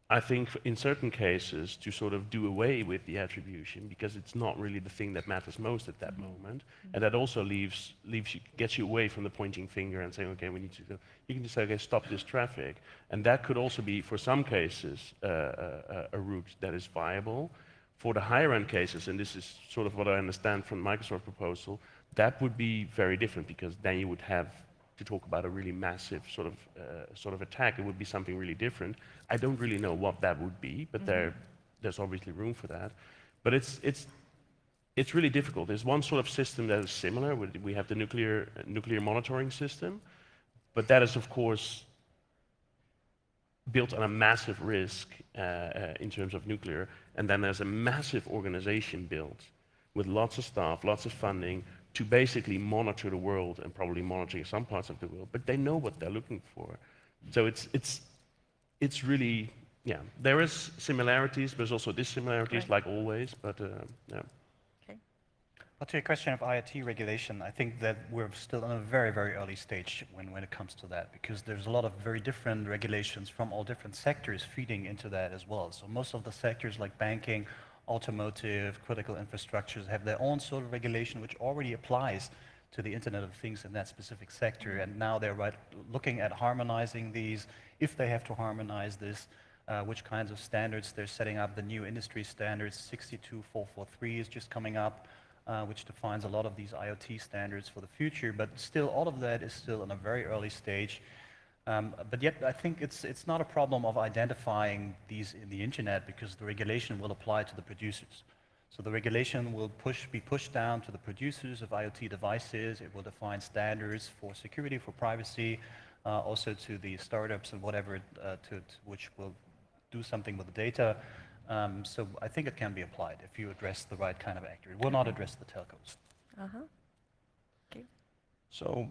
I think, in certain cases to sort of do away with the attribution because it's not really the thing that matters most at that moment, and that also gets you away from the pointing finger and saying, okay, we need to go. You can just say, okay, stop this traffic, and that could also be, for some cases, a route that is viable. For the higher end cases, and this is sort of what I understand from Microsoft's proposal, that would be very different because then you would have to talk about a really massive sort of attack. It would be something really different. I don't really know what that would be, but there's obviously room for that. But it's really difficult. There's one sort of system that is similar. We have the nuclear monitoring system, but that is of course built on a massive risk in terms of nuclear, and then there's a massive organization built with lots of staff, lots of funding, to basically monitor the world and probably monitoring some parts of the world, but they know what they're looking for. So it's really, yeah, there is similarities, but there's also dissimilarities, like always, but yeah. Okay. But to your question of IoT regulation, I think that we're still in a very, very early stage when it comes to that, because there's a lot of very different regulations from all different sectors feeding into that as well. So most of the sectors like banking, automotive, critical infrastructures have their own sort of regulation which already applies to the Internet of Things in that specific sector. And now they're looking at harmonizing these, if they have to harmonize this, which kinds of standards they're setting up. The new industry standards, 62443 is just coming up, which defines a lot of these IoT standards for the future. But still, all of that is still in a very early stage. But yet, I think it's not a problem of identifying these in the internet because the regulation will apply to the producers. So the regulation will be pushed down to the producers of IoT devices. It will define standards for security, for privacy, also to the startups and whatever, which will do something with the data. So I think it can be applied if you address the right kind of actor. It will not address the telcos. Okay. So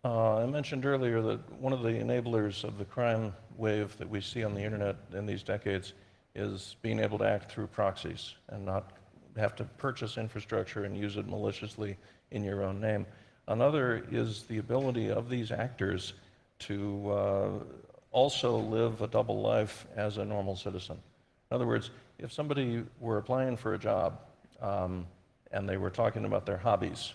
I mentioned earlier that one of the enablers of the crime wave that we see on the internet in these decades is being able to act through proxies and not have to purchase infrastructure and use it maliciously in your own name. Another is the ability of these actors to also live a double life as a normal citizen. In other words, if somebody were applying for a job and they were talking about their hobbies,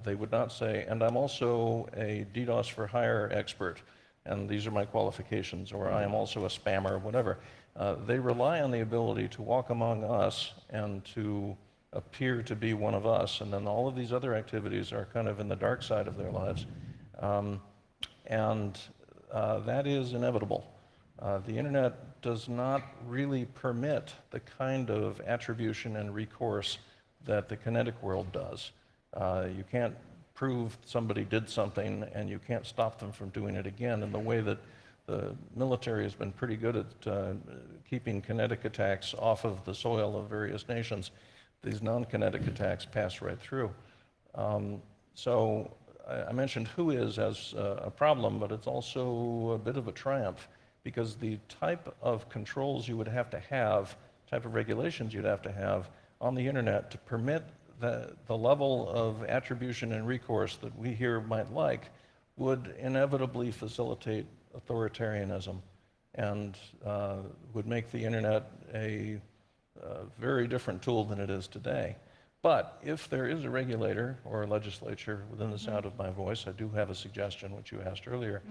they would not say, and I'm also a DDoS for hire expert, and these are my qualifications, or I am also a spammer, whatever. They rely on the ability to walk among us and to appear to be one of us, and then all of these other activities are kind of in the dark side of their lives. That is inevitable. The internet does not really permit the kind of attribution and recourse that the kinetic world does. You can't prove somebody did something and you can't stop them from doing it again in the way that the military has been pretty good at keeping kinetic attacks off of the soil of various nations. These non-kinetic attacks pass right through. So I mentioned WHOIS as a problem, but it's also a bit of a triumph because the type of controls you would have to have, type of regulations you'd have to have on the internet to permit the level of attribution and recourse that we here might like would inevitably facilitate authoritarianism and would make the internet a very different tool than it is today. But if there is a regulator or a legislature within the sound of my voice, I do have a suggestion, which you asked earlier,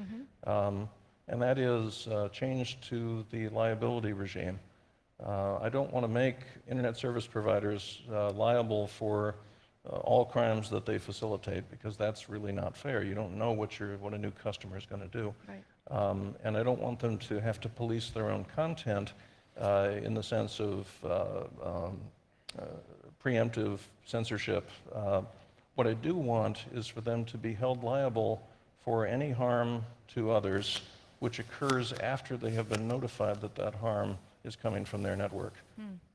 and that is change to the liability regime. I don't want to make internet service providers liable for all crimes that they facilitate, because that's really not fair. You don't know what a new customer is going to do. Right. And I don't want them to have to police their own content in the sense of preemptive censorship. What I do want is for them to be held liable for any harm to others which occurs after they have been notified that that harm is coming from their network.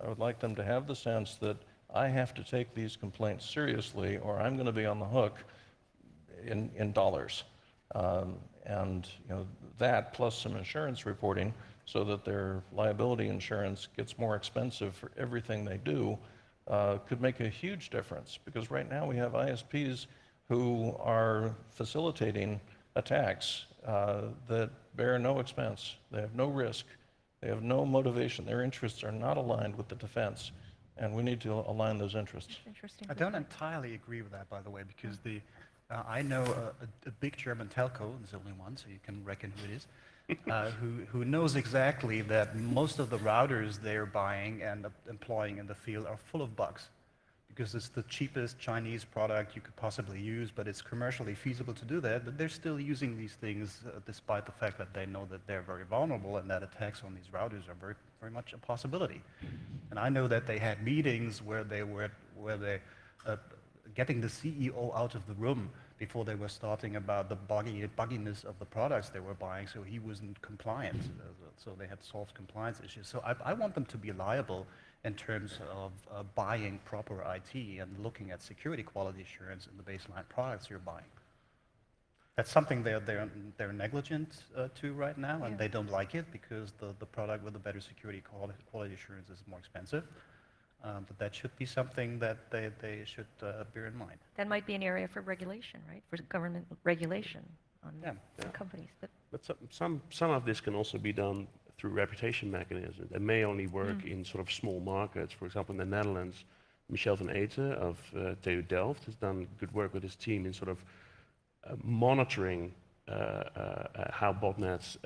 I would like them to have the sense that I have to take these complaints seriously, or I'm going to be on the hook in dollars. And that plus some insurance reporting so that their liability insurance gets more expensive for everything they do could make a huge difference. Because right now we have ISPs who are facilitating attacks that bear no expense. They have no risk. They have no motivation. Their interests are not aligned with the defense, and we need to align those interests. Interesting. I don't entirely agree with that, by the way, because I know a big German telco, there's only one, so you can reckon who it is, who knows exactly that most of the routers they're buying and employing in the field are full of bugs, because it's the cheapest Chinese product you could possibly use, but it's commercially feasible to do that, but they're still using these things despite the fact that they know that they're very vulnerable and that attacks on these routers are very, very much a possibility. And I know that they had meetings where they getting the CEO out of the room before they were starting about the bugginess of the products they were buying, so he wasn't compliant. So they had solved compliance issues. So I want them to be liable in terms of buying proper IT and looking at security quality assurance in the baseline products you're buying. That's something they're negligent to right now, and they don't like it because the product with the better security quality assurance is more expensive. But that should be something that they should bear in mind. That might be an area for regulation, right? For government regulation on companies. But some of this can also be done through reputation mechanisms. It may only work in sort of small markets. For example, in the Netherlands, Michel van Eten of TU Delft has done good work with his team in sort of monitoring how botnets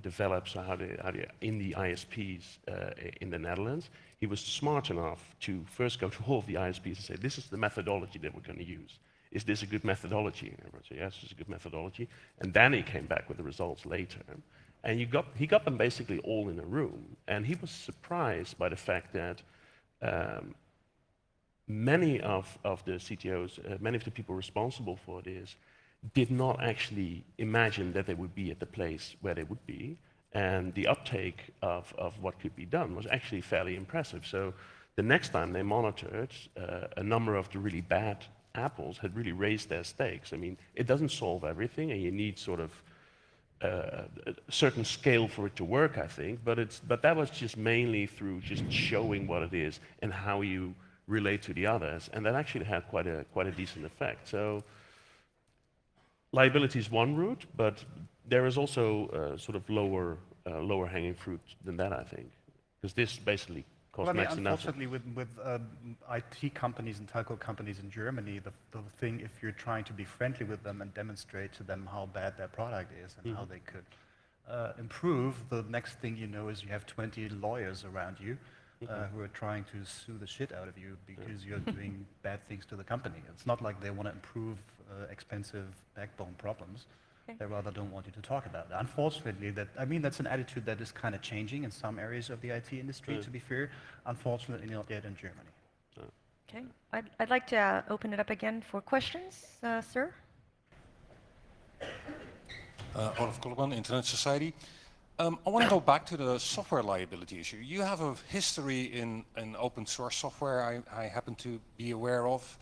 develop, so how they in the ISPs in the Netherlands. He was smart enough to first go to all of the ISPs and say, this is the methodology that we're going to use. Is this a good methodology? And everyone said, yes, it's a good methodology. And then he came back with the results later. And he got them basically all in a room. And he was surprised by the fact that many of the CTOs, many of the people responsible for this, did not actually imagine that they would be at the place where they would be. And the uptake of what could be done was actually fairly impressive. So the next time they monitored, a number of the really bad apples had really raised their stakes. I mean, it doesn't solve everything, and you need sort of a certain scale for it to work, I think. But that was just mainly through just showing what it is and how you relate to the others, and that actually had quite a decent effect. So liability is one route, but there is also sort of lower hanging fruit than that, I think, because this basically costs next to nothing. Unfortunately, with IT companies and telco companies in Germany, the thing, if you're trying to be friendly with them and demonstrate to them how bad their product is and how they could improve, the next thing you know is you have 20 lawyers around you who are trying to sue the shit out of you because you're doing bad things to the company. It's not like they want to improve expensive backbone problems. They rather don't want you to talk about it. Unfortunately, that's an attitude that is kind of changing in some areas of the IT industry, to be fair. Unfortunately, not yet in Germany. Okay, I'd like to open it up again for questions, sir. Olaf Kolleman, Internet Society. I want to go back to the software liability issue. You have a history in open source software I happen to be aware of,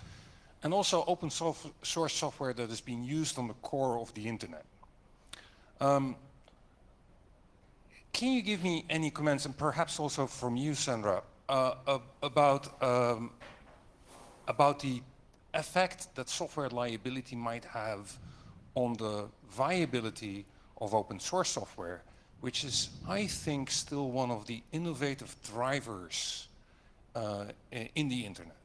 and also open source software that is being used on the core of the internet. Can you give me any comments, and perhaps also from you, Sandra, about about the effect that software liability might have on the viability of open source software, which is, I think, still one of the innovative drivers in the internet.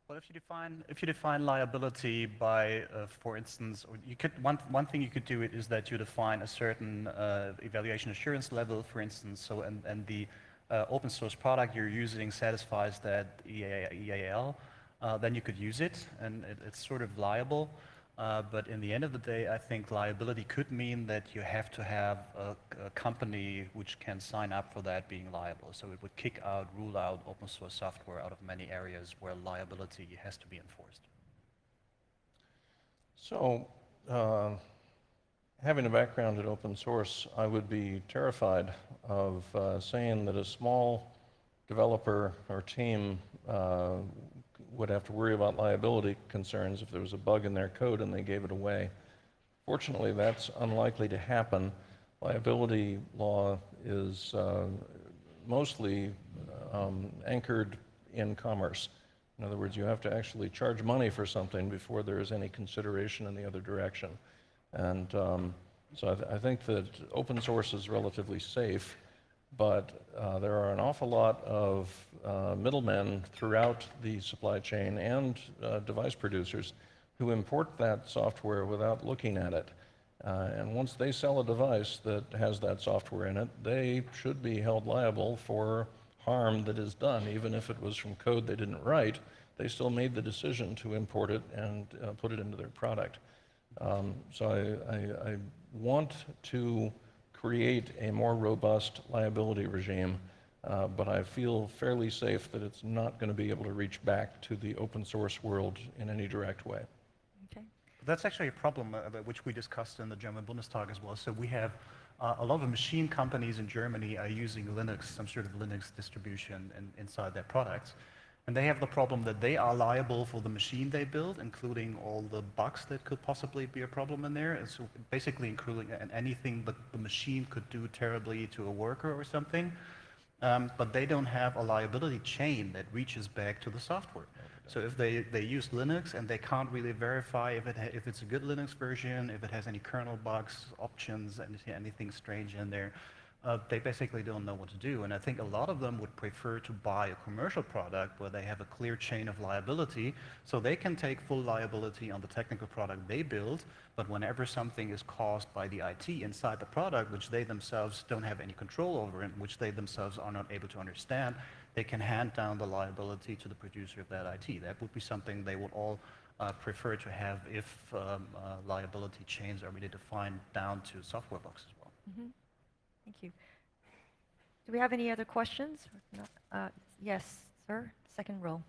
Well, if you define liability by, for instance, or you could one thing you could do it is that you define a certain evaluation assurance level, for instance. So and the open source product you're using satisfies that EAL, then you could use it, and it's sort of liable. But in the end of the day, I think liability could mean that you have to have a company which can sign up for that being liable. So it would kick out, rule out open source software out of many areas where liability has to be enforced. So, having a background in open source, I would be terrified of saying that a small developer or team would have to worry about liability concerns if there was a bug in their code and they gave it away. Fortunately, that's unlikely to happen. Liability law is mostly anchored in commerce. In other words, you have to actually charge money for something before there is any consideration in the other direction. And so I think that open source is relatively safe, but there are an awful lot of middlemen throughout the supply chain and device producers who import that software without looking at it. And once they sell a device that has that software in it, they should be held liable for harm that is done. Even if it was from code they didn't write, they still made the decision to import it and put it into their product. So I want to create a more robust liability regime, but I feel fairly safe that it's not going to be able to reach back to the open source world in any direct way. Okay. That's actually a problem which we discussed in the German Bundestag as well. So we have a lot of machine companies in Germany are using Linux, some sort of Linux distribution inside their products. And they have the problem that they are liable for the machine they build, including all the bugs that could possibly be a problem in there. And so basically including anything that the machine could do terribly to a worker or something. But they don't have a liability chain that reaches back to the software. So if they use Linux and they can't really verify if it's a good Linux version, if it has any kernel bugs, options, anything strange in there, they basically don't know what to do. And I think a lot of them would prefer to buy a commercial product where they have a clear chain of liability, so they can take full liability on the technical product they build, but whenever something is caused by the IT inside the product, which they themselves don't have any control over and which they themselves are not able to understand, they can hand down the liability to the producer of that IT. That would be something they would all prefer to have if liability chains are really defined down to software bugs as well. Mm-hmm. Thank you. Do we have any other questions? Yes, sir, second row.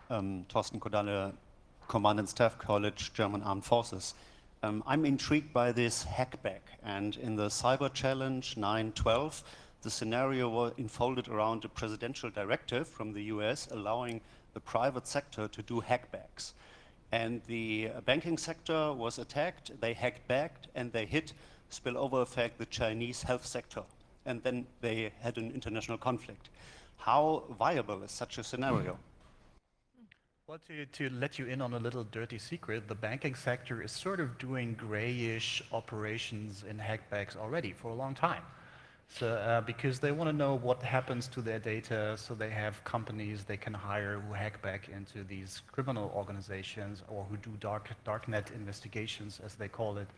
Thorsten Kodalle, Command and Staff College, German Armed Forces. I'm intrigued by this hackback, and in the Cyber Challenge 9/12, the scenario was unfolded around a presidential directive from the US allowing the private sector to do hackbacks. And the banking sector was attacked, they hacked back, and they hit spillover effect the Chinese health sector. And then they had an international conflict. How viable is such a scenario? Well, to let you in on a little dirty secret, the banking sector is sort of doing grayish operations in hackbacks already for a long time. So, because they want to know what happens to their data, so they have companies they can hire who hack back into these criminal organizations or who do darknet investigations, as they call it,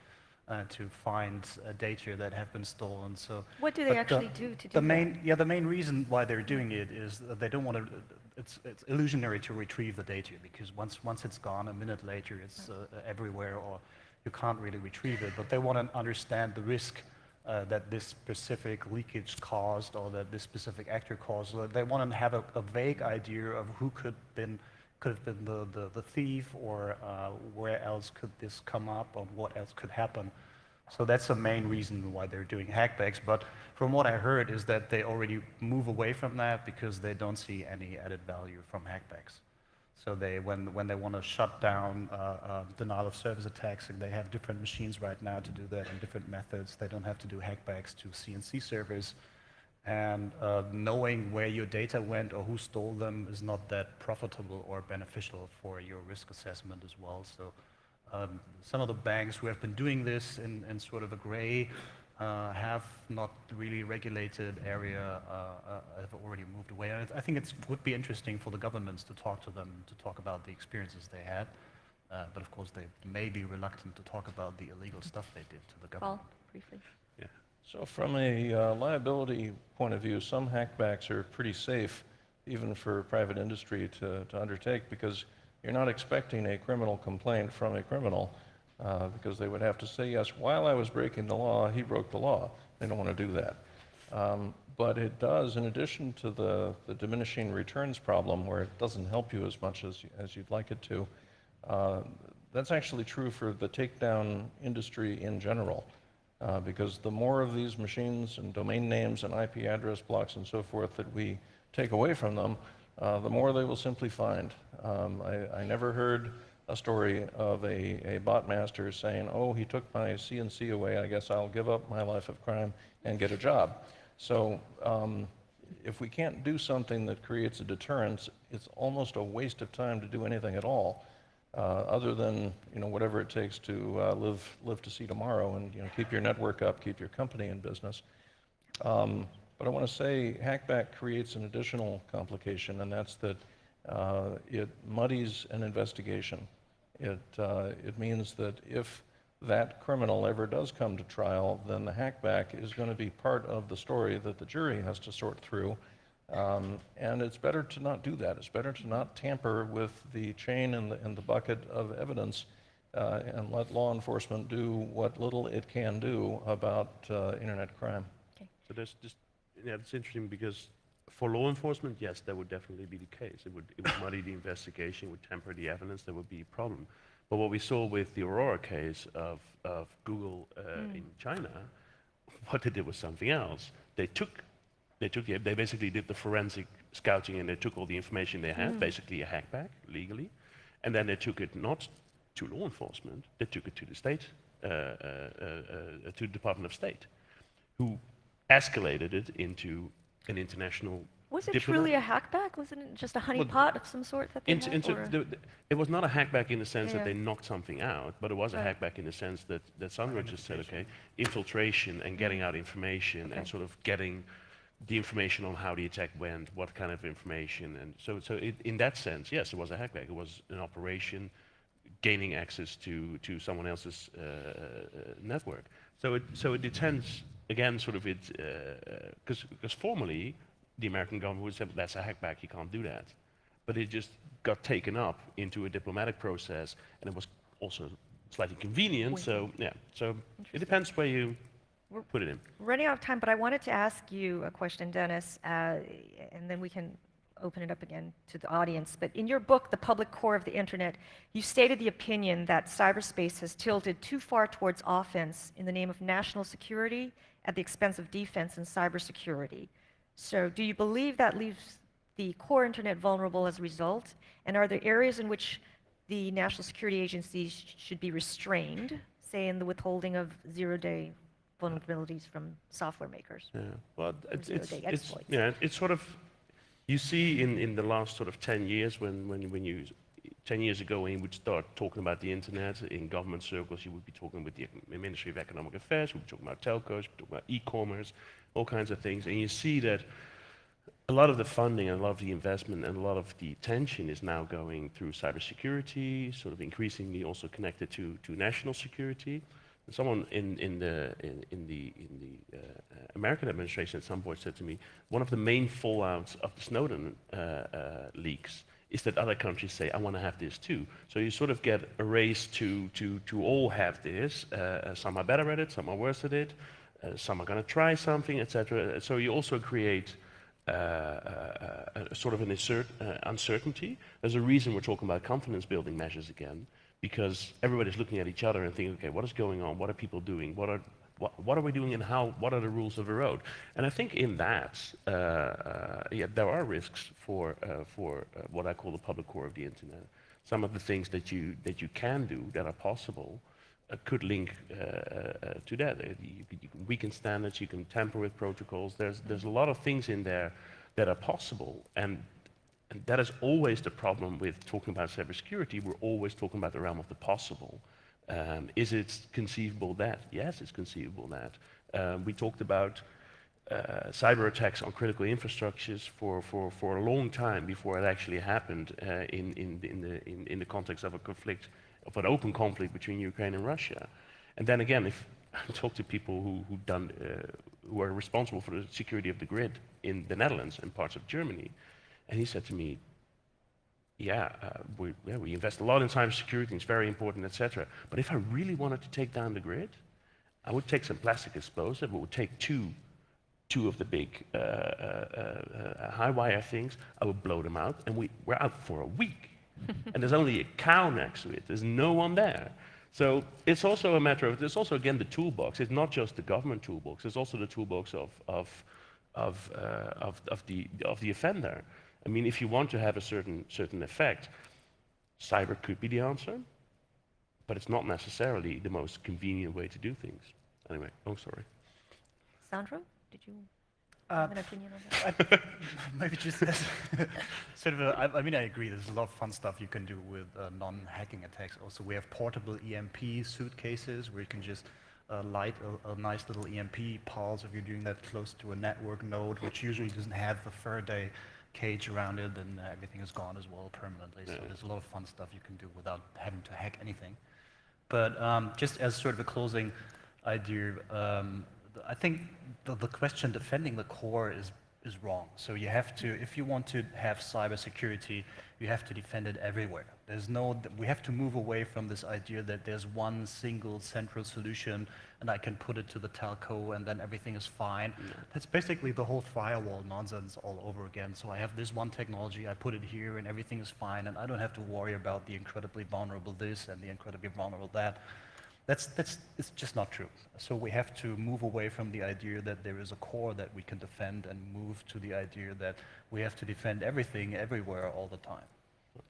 to find data that have been stolen. So, what do they actually do to do that? The main reason why they're doing it is that they don't want to. It's illusionary to retrieve the data, because once it's gone, a minute later it's everywhere, or you can't really retrieve it. But they want to understand the risk that this specific leakage caused, or that this specific actor caused. They want to have a vague idea of who could have been the thief, or where else could this come up, or what else could happen. So that's the main reason why they're doing hackbacks. But from what I heard is that they already move away from that because they don't see any added value from hackbacks. So when they want to shut down denial of service attacks, and they have different machines right now to do that and different methods. They don't have to do hackbacks to CNC servers. And knowing where your data went or who stole them is not that profitable or beneficial for your risk assessment as well. So some of the banks who have been doing this in sort of a gray have not really regulated area, have already moved away. And I think it would be interesting for the governments to talk to them, to talk about the experiences they had. But of course, they may be reluctant to talk about the illegal stuff they did to the government. Paul, briefly. Yeah. So from a liability point of view, some hackbacks are pretty safe, even for private industry to undertake, because you're not expecting a criminal complaint from a criminal, because they would have to say, yes, while I was breaking the law, he broke the law. They don't want to do that. But it does, in addition to the diminishing returns problem, where it doesn't help you as much as you'd like it to, that's actually true for the takedown industry in general. Because the more of these machines and domain names and IP address blocks and so forth that we take away from them, the more they will simply find. I never heard a story of a bot master saying, oh, he took my CNC away, I guess I'll give up my life of crime and get a job. So if we can't do something that creates a deterrence, it's almost a waste of time to do anything at all. Other than whatever it takes to live to see tomorrow and keep your network up, keep your company in business. But I want to say hackback creates an additional complication, and that's that it muddies an investigation. It means that if that criminal ever does come to trial, then the hackback is going to be part of the story that the jury has to sort through. And it's better to not do that. It's better to not tamper with the chain and the bucket of evidence and let law enforcement do what little it can do about internet crime. Okay. So there's just, it's interesting because for law enforcement, yes, that would definitely be the case. It would muddy the investigation, would temper the evidence, there would be a problem. But what we saw with the Aurora case of Google in China, what they did was something else. They basically did the forensic scouting and they took all the information they had, basically a hackback, legally, and then they took it not to law enforcement, they took it to the state, to the Department of State, who escalated it into an international Was it diplomat. truly a hackback? Wasn't it just a honeypot of some sort that they had? It was not a hackback in the sense Yeah. that they knocked something out, but it was a Right. hackback in the sense that Sandra just said, okay, infiltration and getting out information and sort of getting the information on how the attack went, what kind of information, and so in that sense, yes, it was a hackback. It was an operation gaining access to someone else's network. So it depends again, sort of it because formally the American government would say that's a hackback, you can't do that, but it just got taken up into a diplomatic process, and it was also slightly convenient. So yeah, so it depends where you put it in. We're running out of time, but I wanted to ask you a question, Dennis, and then we can open it up again to the audience. But in your book, The Public Core of the Internet, you stated the opinion that cyberspace has tilted too far towards offense in the name of national security at the expense of defense and cybersecurity. So do you believe that leaves the core Internet vulnerable as a result? And are there areas in which the national security agencies should be restrained, say in the withholding of zero-day vulnerabilities from software makers? Yeah, well, it's sort of, you see in the last sort of 10 years when you 10 years ago when you would start talking about the internet in government circles, you would be talking with the Ministry of Economic Affairs, you would be talking about telcos, you would talk about e-commerce, all kinds of things, and you see that a lot of the funding and a lot of the investment and a lot of the attention is now going through cybersecurity, sort of increasingly also connected to national security. And someone in the American administration at some point said to me, one of the main fallouts of the Snowden leaks is that other countries say, I want to have this too. So you sort of get a race to all have this. Some are better at it, some are worse at it, some are going to try something, etc. So you also create a sort of an uncertainty. There's a reason we're talking about confidence building measures again, because everybody's looking at each other and thinking, okay, what is going on? What are people doing? What are we doing, and what are the rules of the road? And I think in that, there are risks for what I call the public core of the internet. Some of the things that you can do that are possible could link to that. You can weaken standards, you can tamper with protocols. There's a lot of things in there that are possible, and that is always the problem with talking about cybersecurity. We're always talking about the realm of the possible. Is it conceivable that? Yes, it's conceivable that. We talked about cyber attacks on critical infrastructures for a long time before it actually happened in the context of a conflict, of an open conflict between Ukraine and Russia. And then again, if I talk to people who are responsible for the security of the grid in the Netherlands and parts of Germany, and he said to me, we invest a lot in cybersecurity, it's very important, etc. But if I really wanted to take down the grid, I would take some plastic explosive, it would take two of the big high wire things, I would blow them out, and we're out for a week. And there's only a cow next to it, there's no one there. So it's also a matter of, there's also again the toolbox, it's not just the government toolbox, it's also the toolbox of the offender. I mean, if you want to have a certain effect, cyber could be the answer, but it's not necessarily the most convenient way to do things. Anyway, long story. Sandro, did you have an opinion on that? Maybe just as sort of I mean, I agree, there's a lot of fun stuff you can do with non-hacking attacks. Also, we have portable EMP suitcases where you can just light a nice little EMP pulse if you're doing that close to a network node, which usually doesn't have the Faraday cage around it, and everything is gone as well permanently. So there's a lot of fun stuff you can do without having to hack anything. But just as sort of a closing idea, I think the question defending the core is wrong. So you have to, if you want to have cybersecurity, you have to defend it everywhere. We have to move away from this idea that there's one single central solution and I can put it to the telco and then everything is fine. Yeah. That's basically the whole firewall nonsense all over again. So I have this one technology, I put it here and everything is fine, and I don't have to worry about the incredibly vulnerable this and the incredibly vulnerable that. It's just not true. So we have to move away from the idea that there is a core that we can defend and move to the idea that we have to defend everything, everywhere, all the time.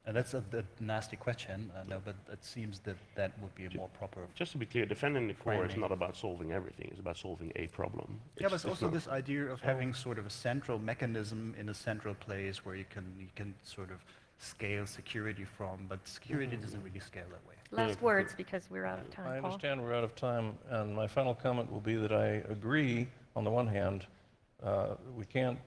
And that's a nasty question, no, but it seems that would be a more proper. Just to be clear, defending the core is not about solving everything, it's about solving a problem. Yeah, but it's also this idea of having sort of a central mechanism in a central place where you can sort of scale security from, but security doesn't really scale that way. Last words, because we're out of time. I understand we're out of time, and my final comment will be that I agree, on the one hand, we can't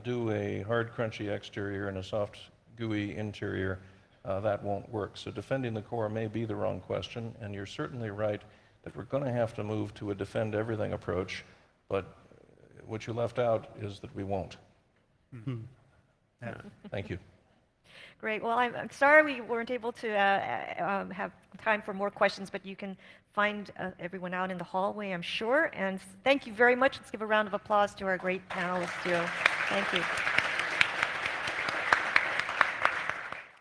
do a hard, crunchy exterior and a soft, gooey interior. That won't work. So defending the core may be the wrong question, and you're certainly right that we're going to have to move to a defend everything approach, but what you left out is that we won't. Mm-hmm. Yeah. Thank you. Great. Well, I'm sorry we weren't able to have time for more questions, but you can find everyone out in the hallway, I'm sure. And thank you very much. Let's give a round of applause to our great panelists, too. Thank you.